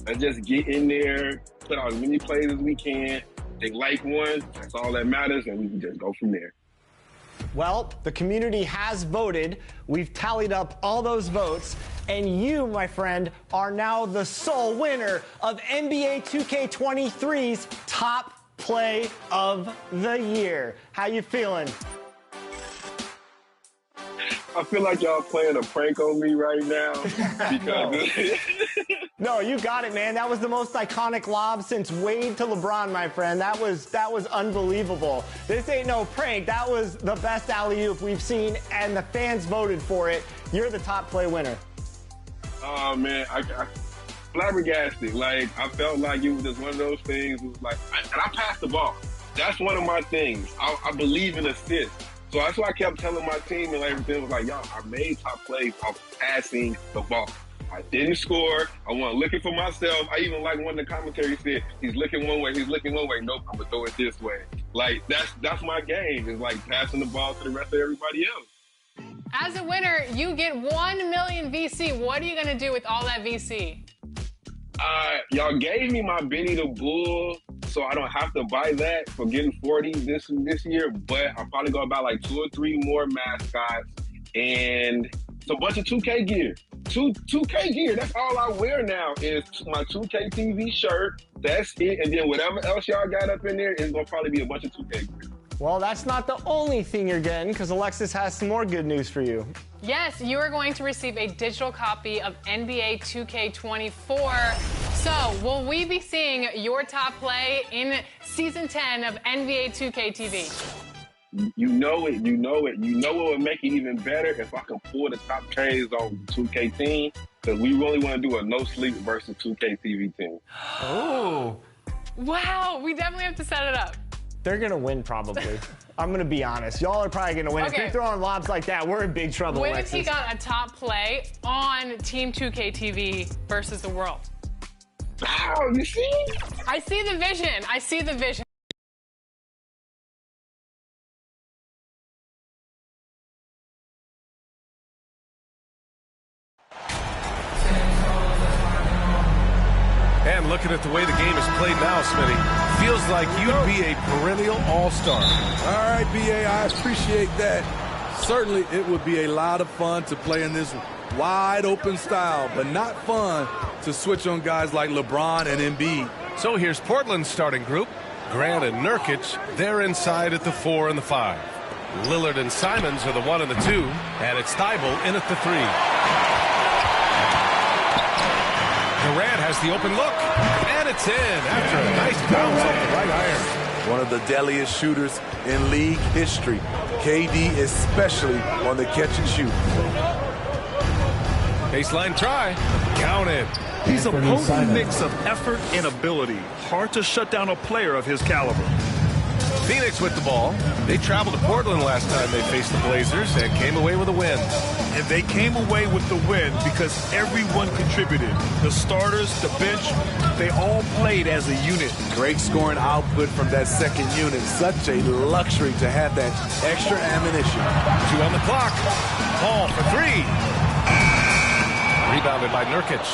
let's just get in there, put out as many plays as we can. They like one, that's all that matters, and we can just go from there. Well, the community has voted. We've tallied up all those votes, and you, my friend, are now the sole winner of NBA 2K23's top play of the year. How you feeling? I feel like y'all playing a prank on me right now. Because No, you got it, man. That was the most iconic lob since Wade to LeBron, my friend. That was unbelievable. This ain't no prank. That was the best alley-oop we've seen, and the fans voted for it. You're the top play winner. Oh, man, I flabbergasted. Like, I felt like it was just one of those things. It was like, and I passed the ball. That's one of my things. I believe in assists. So that's why I kept telling my team and everything was like, y'all, I made top plays off passing the ball. I didn't score. I wasn't looking for myself. I even like one of the commentaries said, he's looking one way, he's looking one way. Nope, I'm gonna throw it this way. Like, that's my game. It's like passing the ball to the rest of everybody else. As a winner, you get 1 million VC. What are you gonna do with all that VC? Y'all gave me my Benny the Bull, so I don't have to buy that for getting 40 this year, but I'm probably gonna buy like 2 or 3 more mascots and it's a bunch of 2K gear. 2K gear, that's all I wear now is my 2K TV shirt. That's it, and then whatever else y'all got up in there is gonna probably be a bunch of 2K gear. Well, that's not the only thing you're getting, because Alexis has some more good news for you. Yes, you are going to receive a digital copy of NBA 2K24. So, will we be seeing your top play in Season 10 of NBA 2K TV? You know it. You know it. You know what would make it even better if I can pull the top trades on 2K team, because we really want to do a no-sleep versus 2K TV team. Oh. Wow, we definitely have to set it up. They're going to win, probably. I'm going to be honest. Y'all are probably going to win. Okay. If you're throwing lobs like that, we're in big trouble, What Alexis. if he got a top play on Team 2K TV versus the world? Wow, you see? I see the vision. I see the vision. And looking at the way the game is played now, Smitty, feels like you'd be a perennial all-star. All right, BA, I appreciate that. Certainly, it would be a lot of fun to play in this wide-open style, but not fun to switch on guys like LeBron and Embiid. So here's Portland's starting group. Grant and Nurkic, they're inside at the 4 and the 5. Lillard and Simons are the 1 and the 2, and it's Thibault in at the 3. Durant has the open look, and it's in after a nice bounce off the right iron. One of the deadliest shooters in league history. KD especially on the catch and shoot. Baseline try. Counted. He's a potent mix of effort and ability. Hard to shut down a player of his caliber. Phoenix with the ball. They traveled to Portland last time they faced the Blazers and came away with a win. And they came away with the win because everyone contributed. The starters, the bench, they all played as a unit. Great scoring output from that second unit. Such a luxury to have that extra ammunition. 2 on the clock. Paul for 3. Rebounded by Nurkic.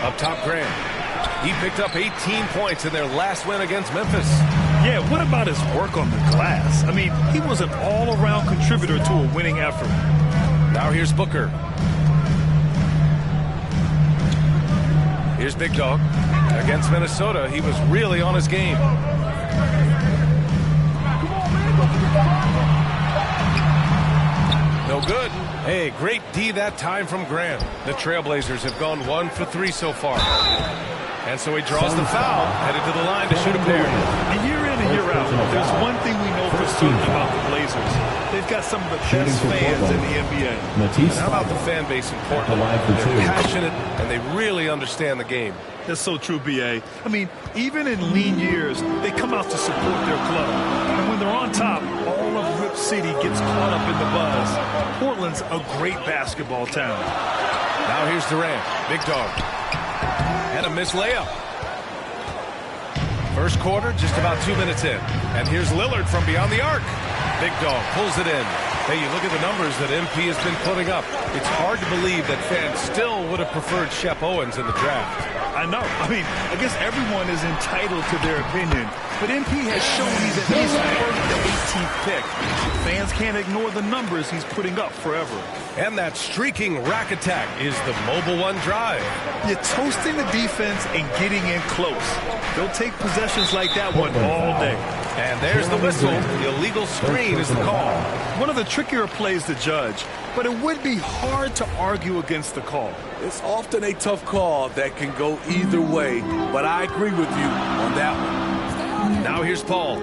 Up top, Grant. He picked up 18 points in their last win against Memphis. Yeah, what about his work on the glass? I mean, he was an all-around contributor to a winning effort. Now here's Booker. Here's Big Dog. Against Minnesota, he was really on his game. No good. Hey, great D that time from Grant. The Trailblazers have gone 1 for 3 so far. And so he draws the foul, headed to the line to shoot a pair. And year in and year out, there's one thing we know for certain about the Blazers. They've got some of the best fans in the NBA. And how about the fan base in Portland? They're passionate, and they really understand the game. That's so true, B.A. I mean, even in lean years, they come out to support their club. And when they're on top, all of Rip City gets caught up in the buzz. Portland's a great basketball town. Now here's Durant, Big Dog. And a missed layup. First quarter, just about 2 minutes in. And here's Lillard from beyond the arc. Big Dog pulls it in. Hey, you look at the numbers that MP has been putting up. It's hard to believe that fans still would have preferred Shep Owens in the draft. I know. I mean, I guess everyone is entitled to their opinion. But MP has shown he's at least worth the 18th pick. Fans can't ignore the numbers he's putting up forever. And that streaking rack attack is the Mobile One drive. You're toasting the defense and getting in close. They'll take possessions like that one all day. And there's the whistle. The illegal screen is the call. One of the trickier plays to judge, but it would be hard to argue against the call. It's often a tough call that can go either way, but I agree with you on that one. Now here's Paul.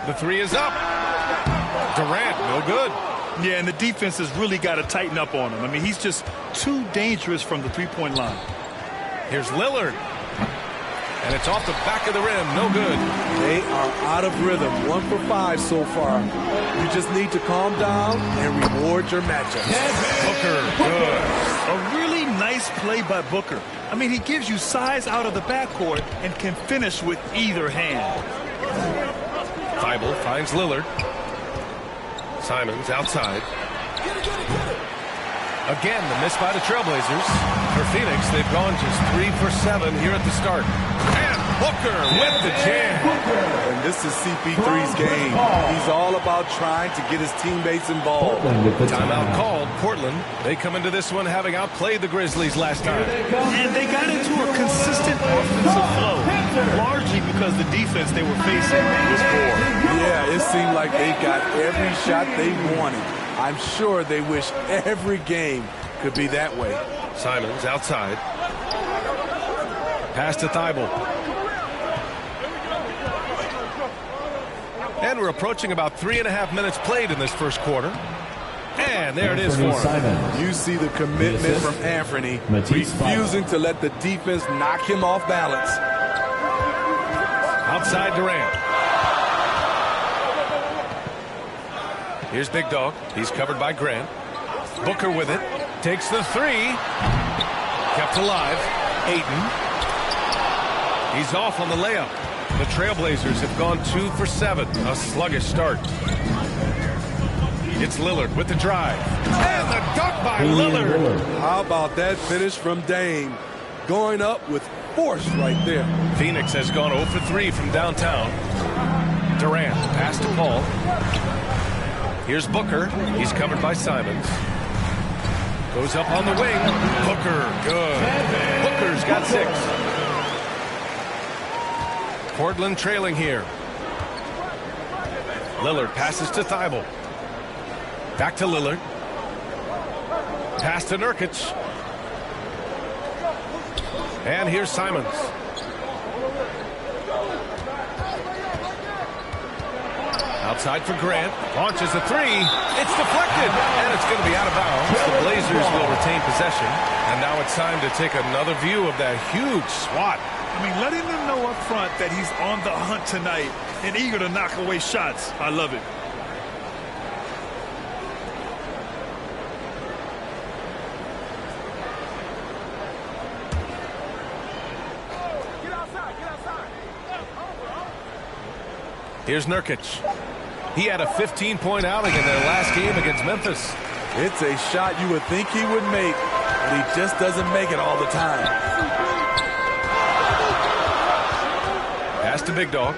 The three is up. Durant, no good. Yeah, and the defense has really got to tighten up on him. I mean, he's just too dangerous from the three-point line. Here's Lillard. And it's off the back of the rim. No good. They are out of rhythm. 1 for 5 so far. You just need to calm down and reward your matchups. Booker, good. A really nice play by Booker. I mean, he gives you size out of the backcourt and can finish with either hand. Thibault finds Lillard. Simons outside. Again, the miss by the Trailblazers. For Phoenix, they've gone just 3 for 7 here at the start. And Booker with the jam. And this is CP3's game. He's all about trying to get his teammates involved. Timeout called. Portland, they come into this one having outplayed the Grizzlies last time. And they got into a consistent offensive flow, largely because the defense they were facing was poor. Yeah, it seemed like they got every shot they wanted. I'm sure they wish every game could be that way. Simons outside. Pass to Thibault. And we're approaching about 3.5 minutes played in this first quarter. And there it is for him. You see the commitment from Anthony, refusing to let the defense knock him off balance. Outside Durant. Here's Big Dog. He's covered by Grant. Booker with it. Takes the three. Kept alive. Ayton. He's off on the layup. The Trailblazers have gone 2 for 7. A sluggish start. It's Lillard with the drive. And the dunk by Lillard. How about that finish from Dame? Going up with force right there. Phoenix has gone 0 for 3 from downtown. Durant. Pass to Paul. Here's Booker. He's covered by Simons. Goes up on the wing. Booker, good. Booker's got 6. Portland trailing here. Lillard passes to Thibault. Back to Lillard. Pass to Nurkic. And here's Simons. Outside for Grant. Launches a three. It's deflected. And it's going to be out of bounds. The Blazers will retain possession. And now it's time to take another view of that huge swat. I mean, letting them know up front that he's on the hunt tonight and eager to knock away shots. I love it. Here's Nurkic. He had a 15-point outing in their last game against Memphis. It's a shot you would think he would make, but he just doesn't make it all the time. Pass to Big Dog.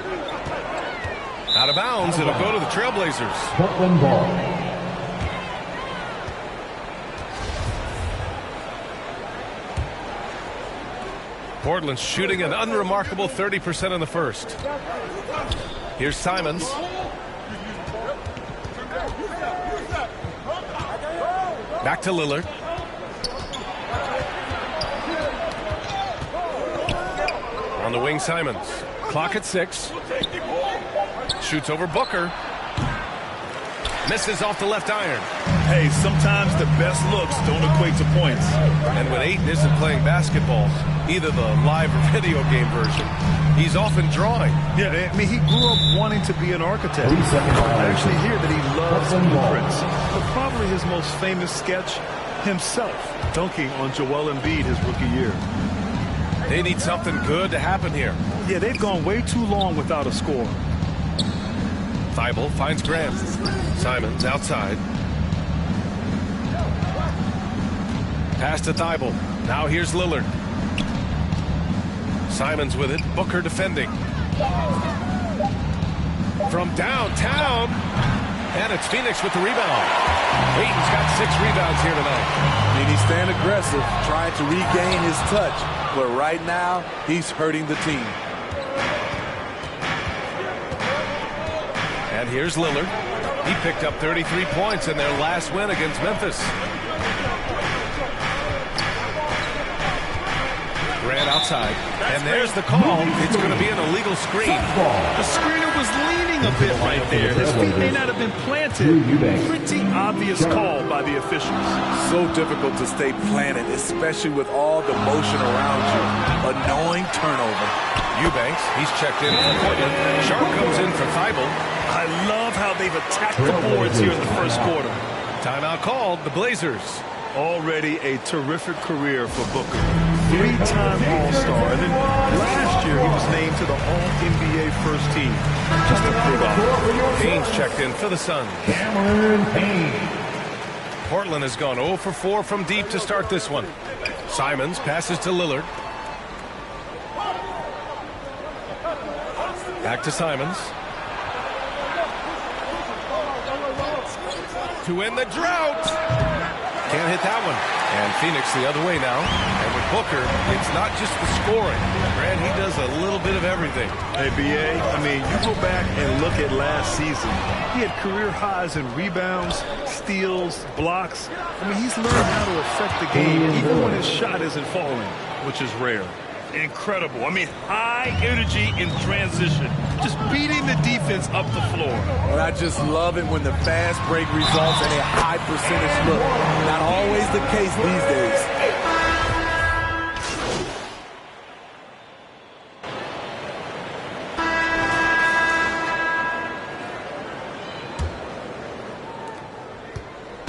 Out of bounds. It'll go to the Trailblazers. Portland ball. Portland's shooting an unremarkable 30% in the first. Here's Simons. Back to Lillard. On the wing, Simons. Clock at 6. Shoots over Booker. Misses off the left iron. Hey, sometimes the best looks don't equate to points. And when Ayton isn't playing basketball, either the live or video game version, he's often drawing. Yeah, I mean, he grew up wanting to be an architect. I actually hear that he loves blueprints. But probably his most famous sketch, himself dunking on Joel Embiid his rookie year. They need something good to happen here. Yeah, they've gone way too long without a score. Thibault finds Grant. Simons outside. Pass to Thibault. Now here's Lillard. Simons with it. Booker defending. From downtown. And it's Phoenix with the rebound. Ayton's got 6 rebounds here tonight. I mean, he's staying aggressive, trying to regain his touch. But right now, he's hurting the team. And here's Lillard. He picked up 33 points in their last win against Memphis. Grant outside. And there's the call. It's going to be an illegal screen. The screener was leaning a bit right there. His feet may not have been planted. Pretty obvious call by the officials. So difficult to stay planted, especially with all the motion around you. Annoying turnover. Eubanks, he's checked in for Portland. Sharp comes in for Thibault. I love how they've attacked the boards here in the first quarter. Timeout called, the Blazers. Already a terrific career for Booker. 3-time All-Star. And then last year, he was named to the All-NBA first team. Just to prove out. Payne's checked in for the Suns. Cameron Payne. Portland has gone 0 for 4 from deep to start this one. Simons passes to Lillard. Back to Simons. To end the drought. Can't hit that one. And Phoenix the other way now. And with Booker, it's not just the scoring. Grant, he does a little bit of everything. Hey, B.A., I mean, you go back and look at last season. He had career highs in rebounds, steals, blocks. I mean, he's learned how to affect the game even when his shot isn't falling, which is rare. Incredible. I mean, high energy in transition. Just beating the defense up the floor. But I just love it when the fast break results in a high percentage look. Not always the case these days.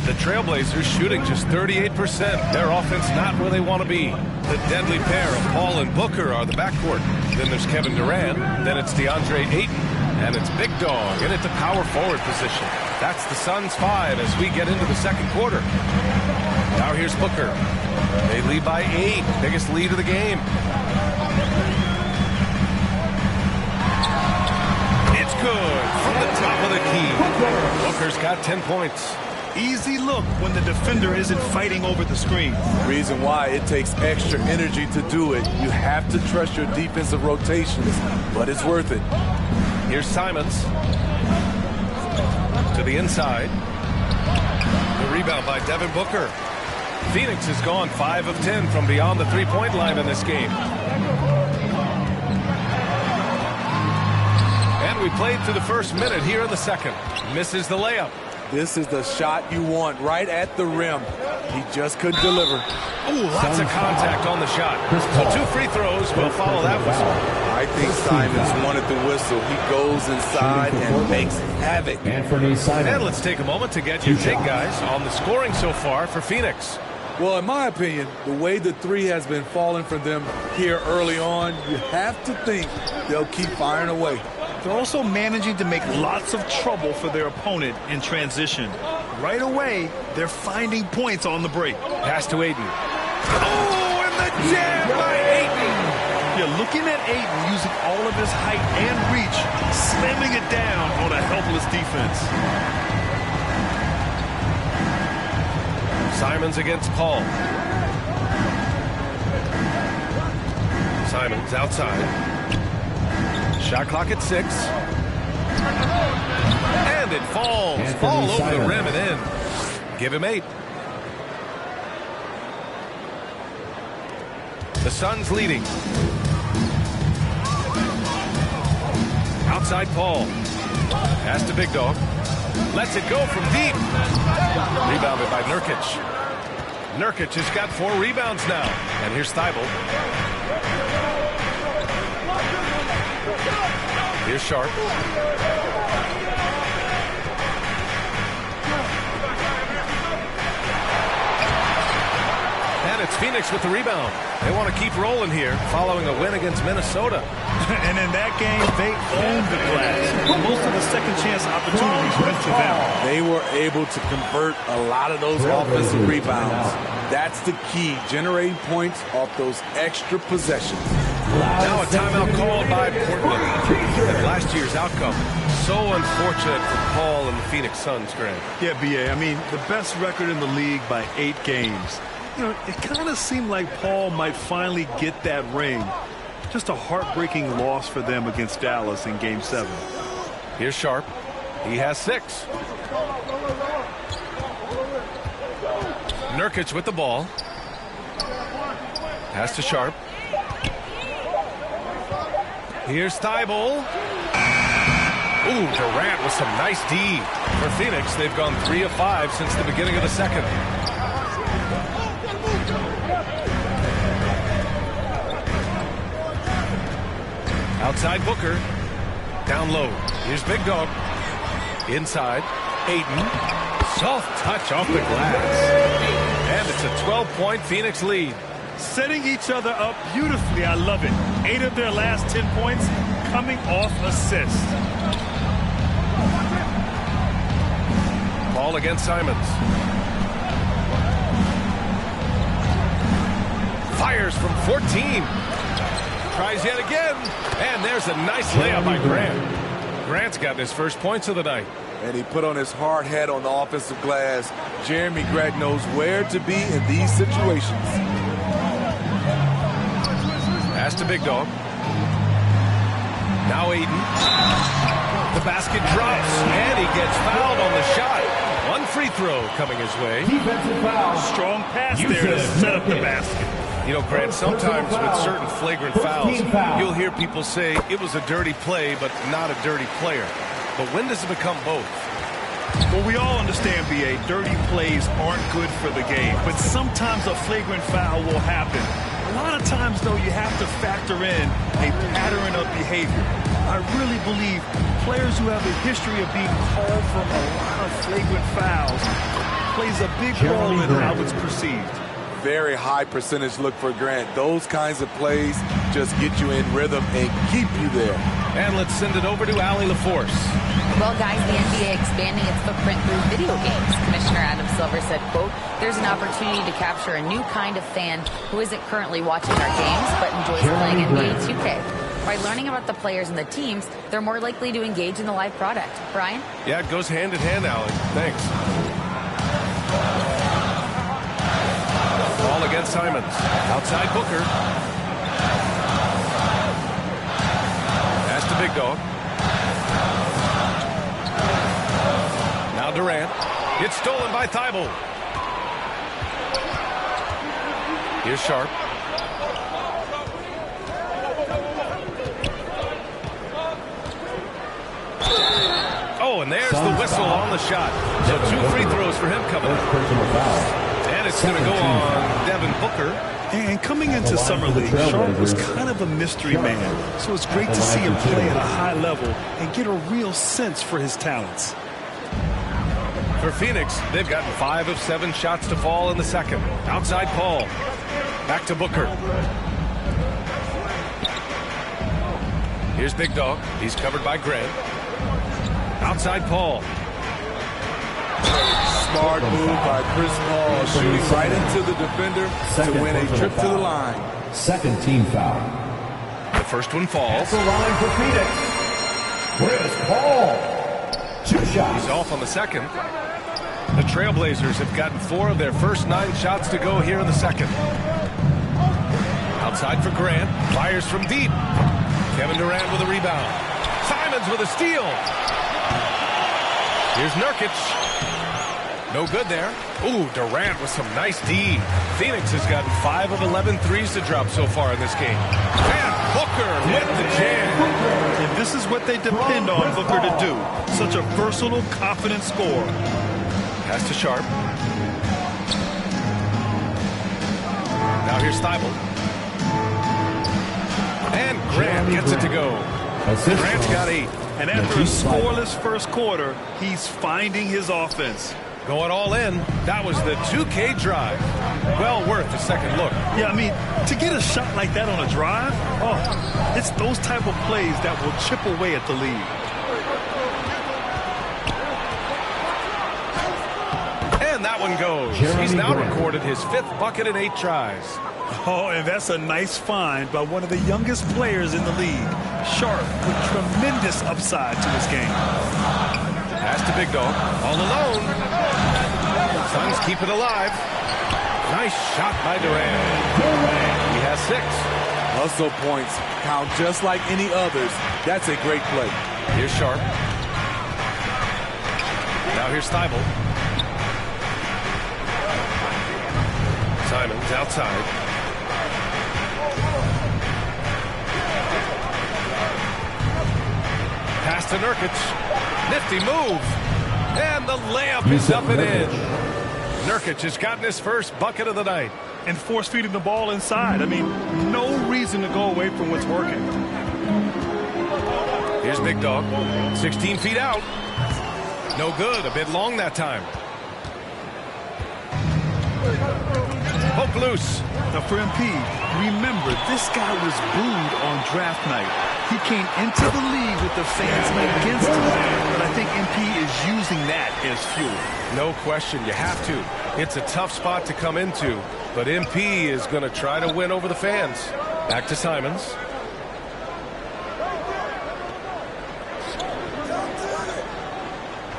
The Trailblazers shooting just 38%. Their offense not where they want to be. The deadly pair of Paul and Booker are the backcourt. Then there's Kevin Durant. Then it's DeAndre Ayton. And it's Big Dog in at the power forward position. That's the Suns 5 as we get into the second quarter. Now here's Booker. They lead by 8. Biggest lead of the game. It's good from the top of the key. Booker's got 10 points. Easy look when the defender isn't fighting over the screen. Reason why it takes extra energy to do it. You have to trust your defensive rotations, but it's worth it. Here's Simons. To the inside. The rebound by Devin Booker. Phoenix has gone 5 of 10 from beyond the three-point line in this game. And we played through the first minute here in the second. Misses the layup. This is the shot you want right at the rim. He just couldn't deliver. Ooh, lots of contact on the shot. So 2 free throws will follow that whistle. I think Simons wanted the whistle. He goes inside and makes havoc. And let's take a moment to get your take, guys, on the scoring so far for Phoenix. Well, in my opinion, the way the three has been falling for them here early on, you have to think they'll keep firing away. They're also managing to make lots of trouble for their opponent in transition. Right away, they're finding points on the break. Pass to Ayton. Oh, and the jam by Ayton. You're looking at Ayton using all of his height and reach, slamming it down on a helpless defense. Simons against Paul. Simons outside. Shot clock at 6. And it falls. Ball over the rim and in. Give him 8. The Suns leading. Outside Paul. Pass to Big Dog. Lets it go from deep. Rebounded by Nurkic. Nurkic has got 4 rebounds now. And here's Thibault. Here's Sharp. And It's Phoenix with the rebound. They want to keep rolling here following a win against Minnesota. And in that game, they owned the glass. Most of the second chance opportunities went to them. They were able to convert a lot of those offensive rebounds. That's the key, generating points off those extra possessions. Now a timeout called by Portland. And last year's outcome, so unfortunate for Paul and the Phoenix Suns, Grant. Yeah, B.A., I mean, the best record in the league by 8 games. You know, it kind of seemed like Paul might finally get that ring. Just a heartbreaking loss for them against Dallas in Game 7. Here's Sharp. He has 6. Nurkic with the ball. Pass to Sharp. Here's Thibault. Ooh, Durant with some nice D. For Phoenix, they've gone 3 of 5 since the beginning of the second. Outside Booker. Down low. Here's Big Dog. Inside. Ayton. Soft touch off the glass. And it's a 12-point Phoenix lead. Setting each other up beautifully. I love it. 8 of their last 10 points coming off assists. Ball against Simons. Fires from 14. Tries yet again. And there's a nice layup by Grant. Grant's gotten his first points of the night. And he put on his hard hat on the offensive glass. Jeremy Grant knows where to be in these situations. Pass to Big Dog. Now Ayton. The basket drops, and he gets fouled on the shot. One free throw coming his way. Strong pass there to set up the basket. You know, Grant, sometimes with certain flagrant fouls, you'll hear people say it was a dirty play, but not a dirty player. But when does it become both? Well, we all understand, B.A., dirty plays aren't good for the game, but sometimes a flagrant foul will happen. A lot of times, though, you have to factor in a pattern of behavior. I really believe players who have a history of being called for a lot of flagrant fouls plays a big role in how it's perceived. Very high percentage look for Grant. Those kinds of plays just get you in rhythm and keep you there. And let's send it over to Allie LaForce. Well, guys, the NBA expanding its footprint through video games. Commissioner Adam Silver said, quote, there's an opportunity to capture a new kind of fan who isn't currently watching our games but enjoys playing NBA 2K. By learning about the players and the teams, they're more likely to engage in the live product. Brian? Yeah, it goes hand in hand, Allie. Thanks. Ball against Simons. Outside Booker. Pass to Big Dog. Now Durant. It's stolen by Thibault. Here's Sharp. Oh, and there's the whistle on the shot. So 2 free throws for him coming up. And it's going to go on Devin Booker. And coming into Summer League, Sharp was kind of a mystery man. So it's great to see him play at a high level and get a real sense for his talents. For Phoenix, they've gotten 5 of 7 shots to fall in the second. Outside Paul. Back to Booker. Here's Big Dog. He's covered by Grant. Outside Paul. Smart move by Chris Paul, shooting right into the defender to win a trip to the line. Second team foul. The first one falls. At the line for Phoenix, Chris Paul. 2 shots. He's off on the second. The Trailblazers have gotten 4 of their first 9 shots to go here in the second. Outside for Grant. Fires from deep. Kevin Durant with a rebound. Simons with a steal. Here's Nurkic. No good there. Ooh, Durant with some nice D. Phoenix has gotten 5 of 11 threes to drop so far in this game. And Booker with the jam. And this is what they depend on Booker to do. Such a versatile, confident scorer. Pass to Sharp. Now here's Thibault. And Grant gets it to go. Grant's got 8. And after a scoreless first quarter, he's finding his offense. Going all in. That was the 2K drive. Well worth a second look. Yeah, I mean, to get a shot like that on a drive, it's those type of plays that will chip away at the lead. And that one goes. He's now recorded his 5th bucket in 8 tries. Oh, and that's a nice find by one of the youngest players in the league. Sharp with tremendous upside to his game. Pass to Big Dog. All alone. Suns keep it alive. Nice shot by Durant. He has 6. Hustle points count just like any others. That's a great play. Here's Sharp. Now here's Thibault. Simons outside. Pass to Nurkic. Nifty move. And the layup is up and in. Nurkic has gotten his first bucket of the night. And force-feeding the ball inside. I mean, no reason to go away from what's working. Here's Big Dog. 16 feet out. No good. A bit long that time. Poke loose. Now for MP, remember, this guy was booed on draft night. He came into the league with the fans against him, but I think MP is using that as fuel. No question, you have to. It's a tough spot to come into, but MP is going to try to win over the fans. Back to Simons.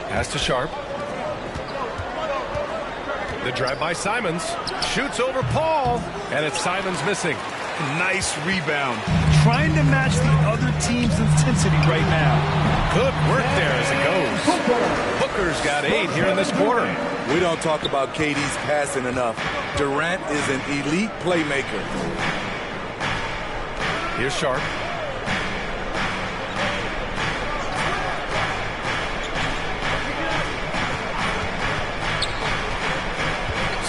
Pass to Sharp. The drive by Simons. Shoots over Paul, and it's Simons missing. Nice rebound. Trying to match the other team's intensity right now. Good work there as it goes. Booker's got 8 here in this quarter. We don't talk about KD's passing enough. Durant is an elite playmaker. Here's Sharp.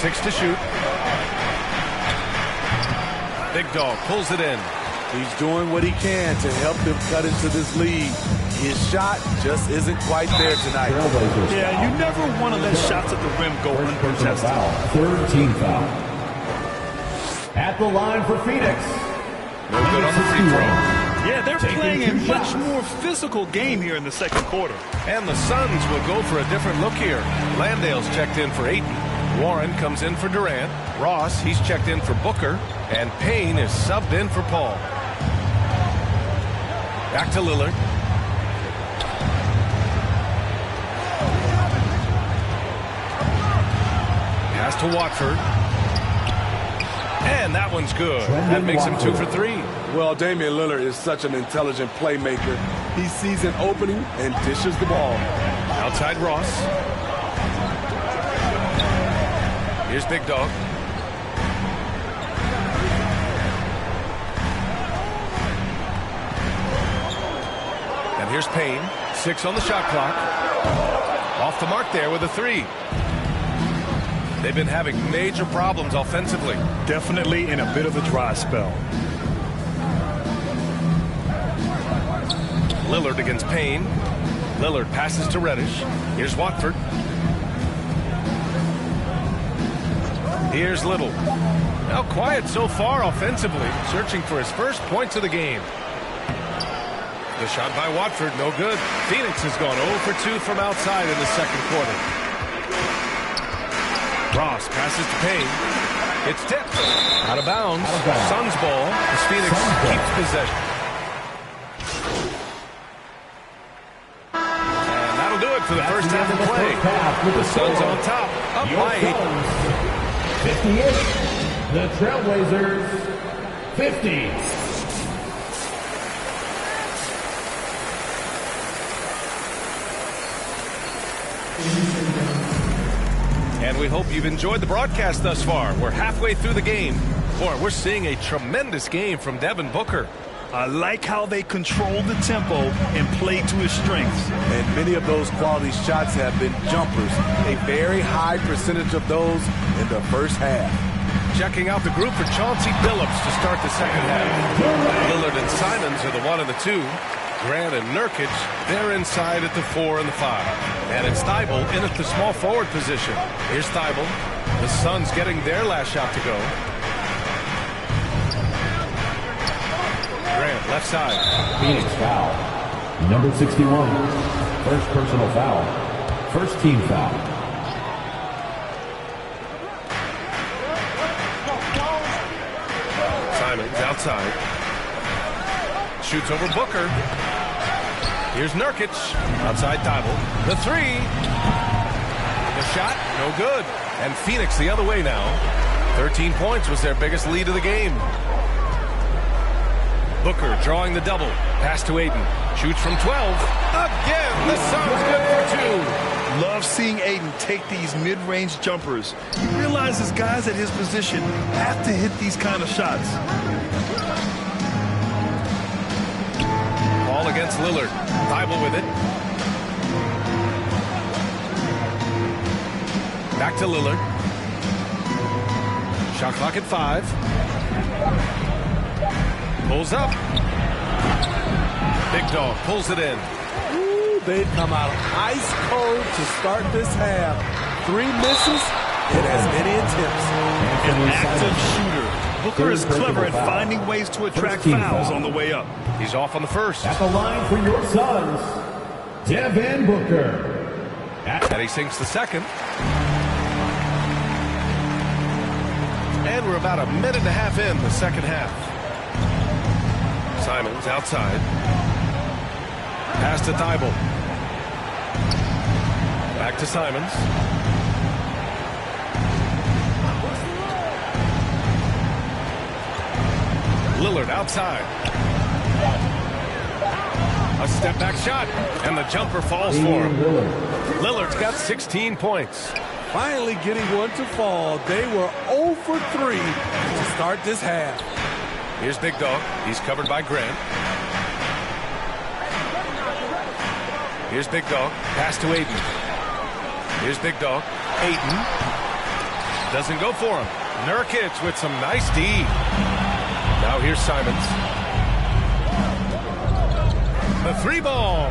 Six to shoot. Big Dog pulls it in. He's doing what he can to help them cut into this lead. His shot just isn't quite there tonight. Yeah, you never want to let shots at the rim go uncontested. Third team foul. At the line for Phoenix. No good on the free throw. Yeah, they're playing a much more physical game here in the second quarter. And the Suns will go for a different look here. Landale's checked in for Ayton. Warren comes in for Durant. Ross, he's checked in for Booker. And Payne is subbed in for Paul. Back to Lillard. Pass to Watford. And that one's good. That makes him 2 for 3. Well, Damian Lillard is such an intelligent playmaker. He sees an opening and dishes the ball. Outside Ross. Here's Big Dog. And here's Payne. 6 on the shot clock. Off the mark there with a 3. They've been having major problems offensively. Definitely in a bit of a dry spell. Lillard against Payne. Lillard passes to Reddish. Here's Watford. Here's Little. Now quiet so far offensively, searching for his first points of the game. The shot by Watford, no good. Phoenix has gone 0 for 2 from outside in the second quarter. Ross passes to Payne. It's tipped. Out of bounds. Suns ball as Phoenix keeps possession. And that'll do it for the first half of play. The Suns on top, up by 8. 58. The Trailblazers, 50. And we hope you've enjoyed the broadcast thus far. We're halfway through the game. Boy, we're seeing a tremendous game from Devin Booker. I like how they control the tempo and play to his strengths. And many of those quality shots have been jumpers. A very high percentage of those in the first half. Checking out the group for Chauncey Billups to start the second half. Lillard and Simons are the 1 and the 2. Grant and Nurkic, they're inside at the 4 and the 5. And it's Thibault in at the small forward position. Here's Thibault. The Suns getting their last shot to go. Grant, left side. Phoenix foul. Number 61. First personal foul. First team foul. Simons outside. Shoots over Booker. Here's Nurkic. Outside Thibault. The 3. The shot, no good. And Phoenix the other way now. 13 points was their biggest lead of the game. Booker drawing the double. Pass to Ayton. Shoots from 12. Again, the Suns good for 2. Love seeing Ayton take these mid-range jumpers. He realizes guys at his position have to hit these kind of shots. Ball against Lillard. Thibault with it. Back to Lillard. Shot clock at 5. Pulls up. Big Dog pulls it in. Ooh, they've come out ice cold to start this half. 3 misses and as many attempts. An active shooter. Booker is clever at finding ways to attract fouls on the way up. He's off on the first. At the line for your Suns, Devin Booker. And he sinks the second. And we're about a minute and a half in the second half. Simons outside. Pass to Thibault. Back to Simons. Lillard outside. A step back shot, and the jumper falls for him. Lillard's got 16 points. Finally getting one to fall. They were 0 for 3 to start this half. Here's Big Dog. He's covered by Grant. Here's Big Dog. Pass to Ayton. Here's Big Dog. Ayton. Doesn't go for him. Nurkic with some nice D. Now here's Simons. The 3 ball.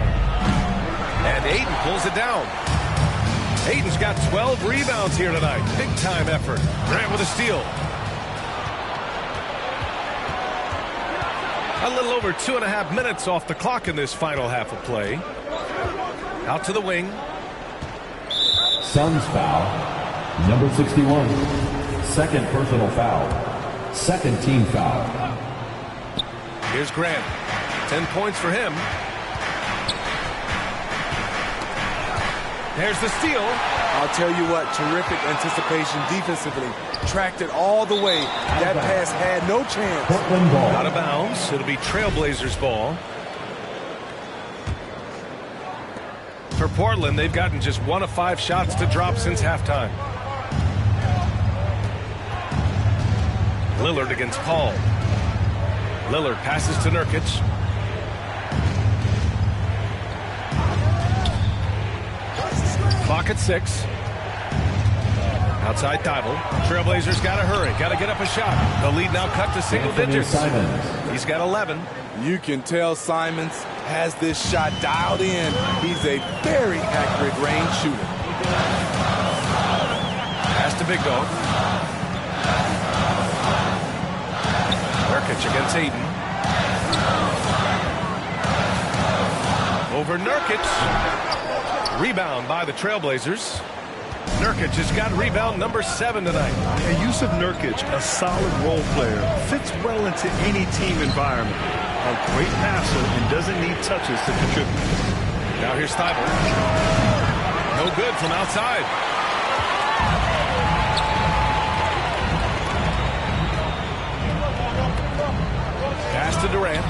And Ayton pulls it down. Ayton's got 12 rebounds here tonight. Big time effort. Grant with a steal. A little over 2.5 minutes off the clock in this final half of play. Out to the wing. Suns foul. Number 61. Second personal foul. Second team foul. Here's Grant. 10 points for him. There's the steal. I'll tell you what, terrific anticipation defensively. Tracked it all the way. That pass had no chance. Portland ball. Out of bounds. It'll be Trailblazers ball. For Portland, they've gotten just 1 of 5 shots to drop since halftime. Lillard against Paul. Lillard passes to Nurkic. Clock at 6. Outside Thibault. Trailblazers got to hurry. Got to get up a shot. The lead now cut to single digits. He's got 11. You can tell Simons has this shot dialed in. He's a very accurate range shooter. Pass to Big Dog. Nurkic against Ayton. Over Nurkic. Rebound by the Trailblazers. Nurkic has got rebound number 7 tonight. The use of Nurkic, a solid role player, fits well into any team environment. A great passer and doesn't need touches to contribute. Now here's Thibault. No good from outside. Pass to Durant.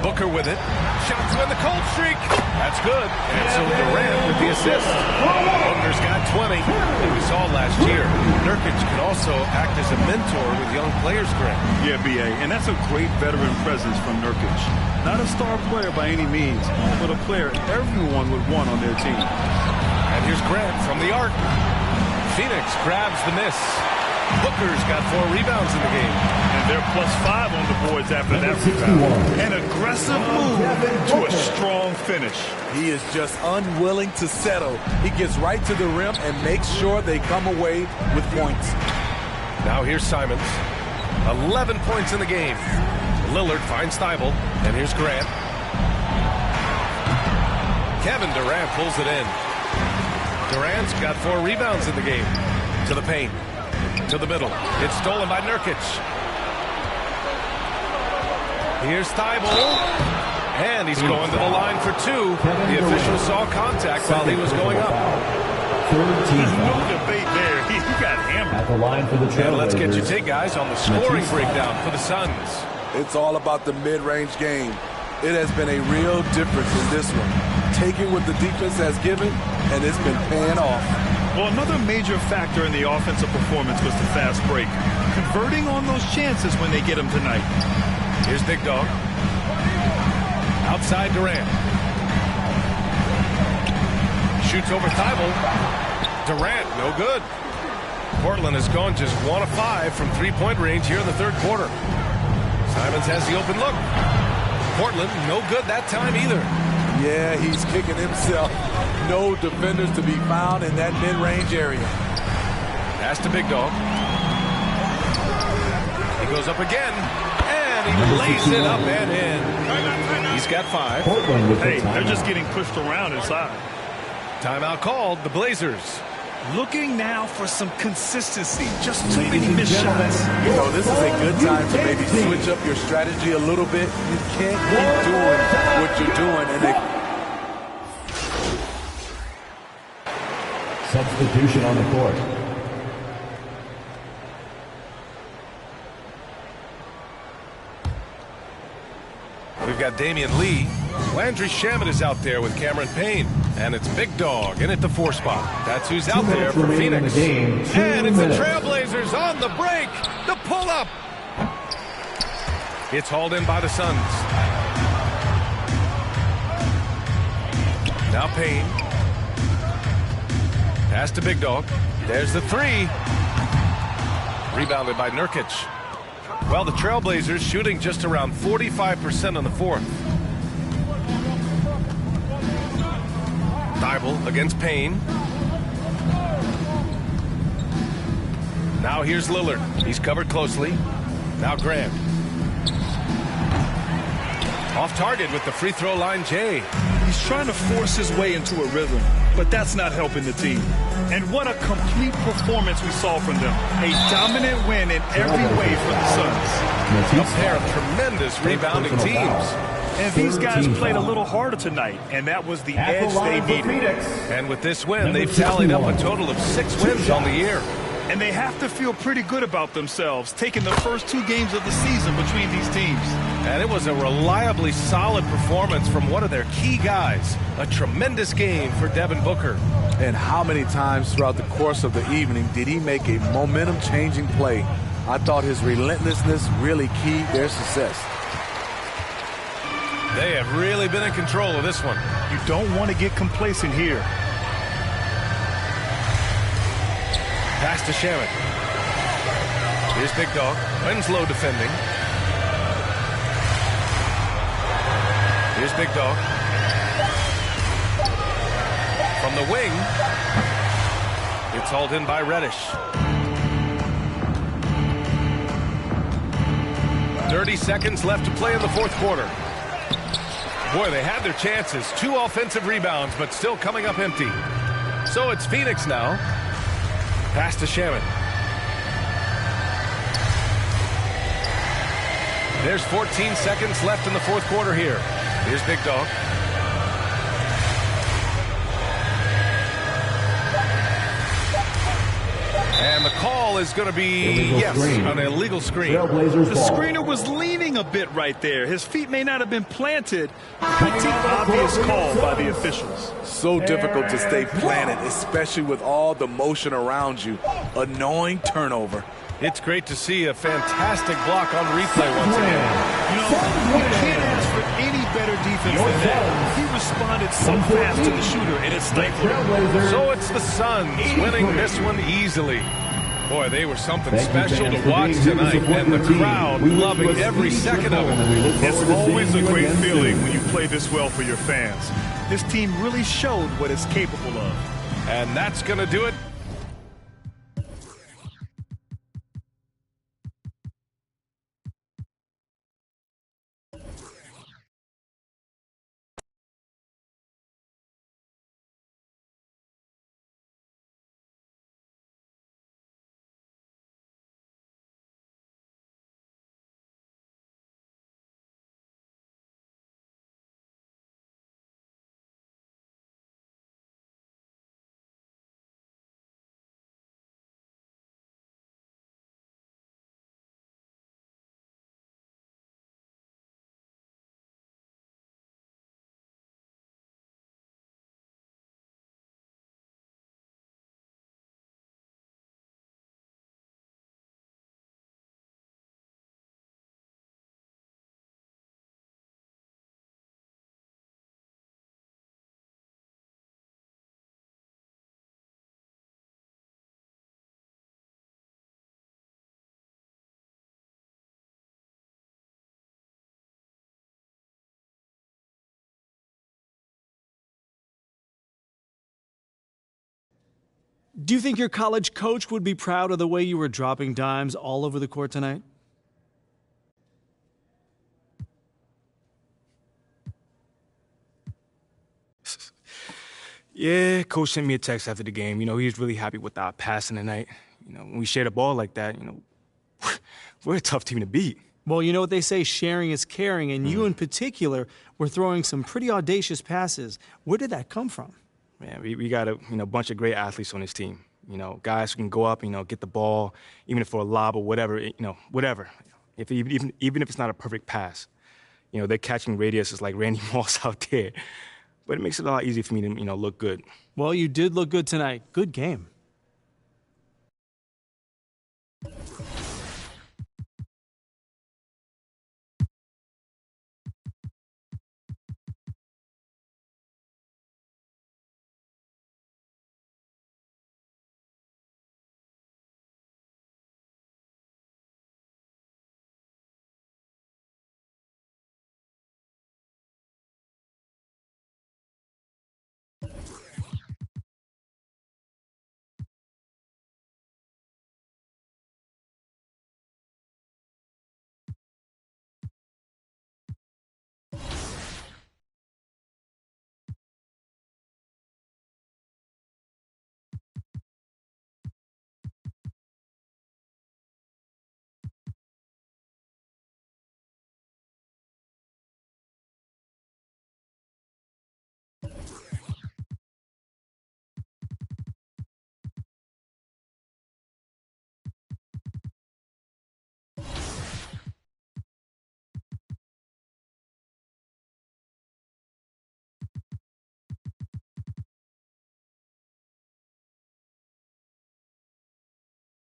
Booker with it. Shots win the cold streak. That's good. And so Durant with the assist. Booker's got 20. We saw last year. Nurkic can also act as a mentor with young players, Grant. Yeah, B.A., and that's a great veteran presence from Nurkic. Not a star player by any means, but a player everyone would want on their team. And here's Grant from the arc. Phoenix grabs the miss. Booker's got 4 rebounds in the game. And and they're +5 on the boards after that rebound. An aggressive move to a strong finish. He is just unwilling to settle. He gets right to the rim and makes sure they come away with points. Now here's Simons. 11 points in the game. Lillard finds Thibault, and here's Grant. Kevin Durant pulls it in. Durant's got 4 rebounds in the game. To the paint. To the middle. It's stolen by Nurkic. Here's Thibault. And he's going to the line for 2. The official saw contact while he was going up. There's no debate there. He got hammered. At the line for the Trailblazers. And let's get your take, guys, on the scoring breakdown for the Suns. It's all about the mid-range game. It has been a real difference in this one. Taking what the defense has given, and it's been paying off. Well, another major factor in the offensive performance was the fast break. Converting on those chances when they get them tonight. Here's Big Dog. Outside Durant. Shoots over Thibault. Durant, no good. Portland has gone just 1 of 5 from 3-point range here in the third quarter. Simons has the open look. Portland, no good that time either. Yeah, he's kicking himself. No defenders to be found in that mid-range area. Pass to Big Dog. He goes up again, and he lays it up and in. He's got 5. Hey, they're just getting pushed around inside. Timeout called, the Blazers. Looking now for some consistency. Just too many missed shots. You know, this is a good time to maybe switch up your strategy a little bit. You can't keep doing what you're doing. And substitution on the court. We've got Damian Lee. Landry Shamet is out there with Cameron Payne. And it's Big Dog in at the 4 spot. That's who's out there for Phoenix. And it's the Trailblazers on the break. The pull-up. It's hauled in by the Suns. Now Payne. Pass to Big Dog. There's the 3. Rebounded by Nurkic. Well, the Trailblazers shooting just around 45% on the 4th. Thibault against Payne. Now here's Lillard. He's covered closely. Now Grant. Off target with the free throw line, Jay. He's trying to force his way into a rhythm, but that's not helping the team. And what a complete performance we saw from them. A dominant win in every way for the Suns. A pair of tremendous rebounding teams. And these guys played a little harder tonight, and that was the edge they needed. And with this win, they've tallied up a total of 6 wins on the year. And they have to feel pretty good about themselves, taking the first 2 games of the season between these teams. And it was a reliably solid performance from one of their key guys. A tremendous game for Devin Booker. And how many times throughout the course of the evening did he make a momentum-changing play? I thought his relentlessness really keyed their success. They have really been in control of this one. You don't want to get complacent here. Pass to Shamet. Here's Big Dog. Winslow defending. Here's Big Dog. From the wing. It's hauled in by Reddish. 30 seconds left to play in the 4th quarter. Boy, they had their chances. 2 offensive rebounds, but still coming up empty. So it's Phoenix now. Pass to Shamet. There's 14 seconds left in the 4th quarter here. Here's Big Dog. And the call is going to be, yes, an illegal screen. The screener was leaning a bit right there. His feet may not have been planted. Pretty obvious call by the officials. So difficult to stay planted, especially with all the motion around you. Annoying turnover. It's great to see a fantastic block on replay once again. You know, you can't ask for any better defense than that. He responded so fast to the shooter, and it stifled him. So it's the Suns winning this one easily. Boy, they were something special to watch tonight, and the crowd loving every second of it. It's always a great feeling when you play this well for your fans. This team really showed what it's capable of. And that's going to do it. Do you think your college coach would be proud of the way you were dropping dimes all over the court tonight? Yeah, coach sent me a text after the game. You know, he was really happy with our passing tonight. You know, when we share the ball like that, you know, we're a tough team to beat. Well, you know what they say, sharing is caring, and you in particular were throwing some pretty audacious passes. Where did that come from? Man, we got a bunch of great athletes on this team. You know, guys who can go up, get the ball, even if for a lob or whatever, whatever. Even if it's not a perfect pass. You know, they're catching radiuses like Randy Moss out there. But it makes it a lot easier for me to, look good. Well, you did look good tonight. Good game.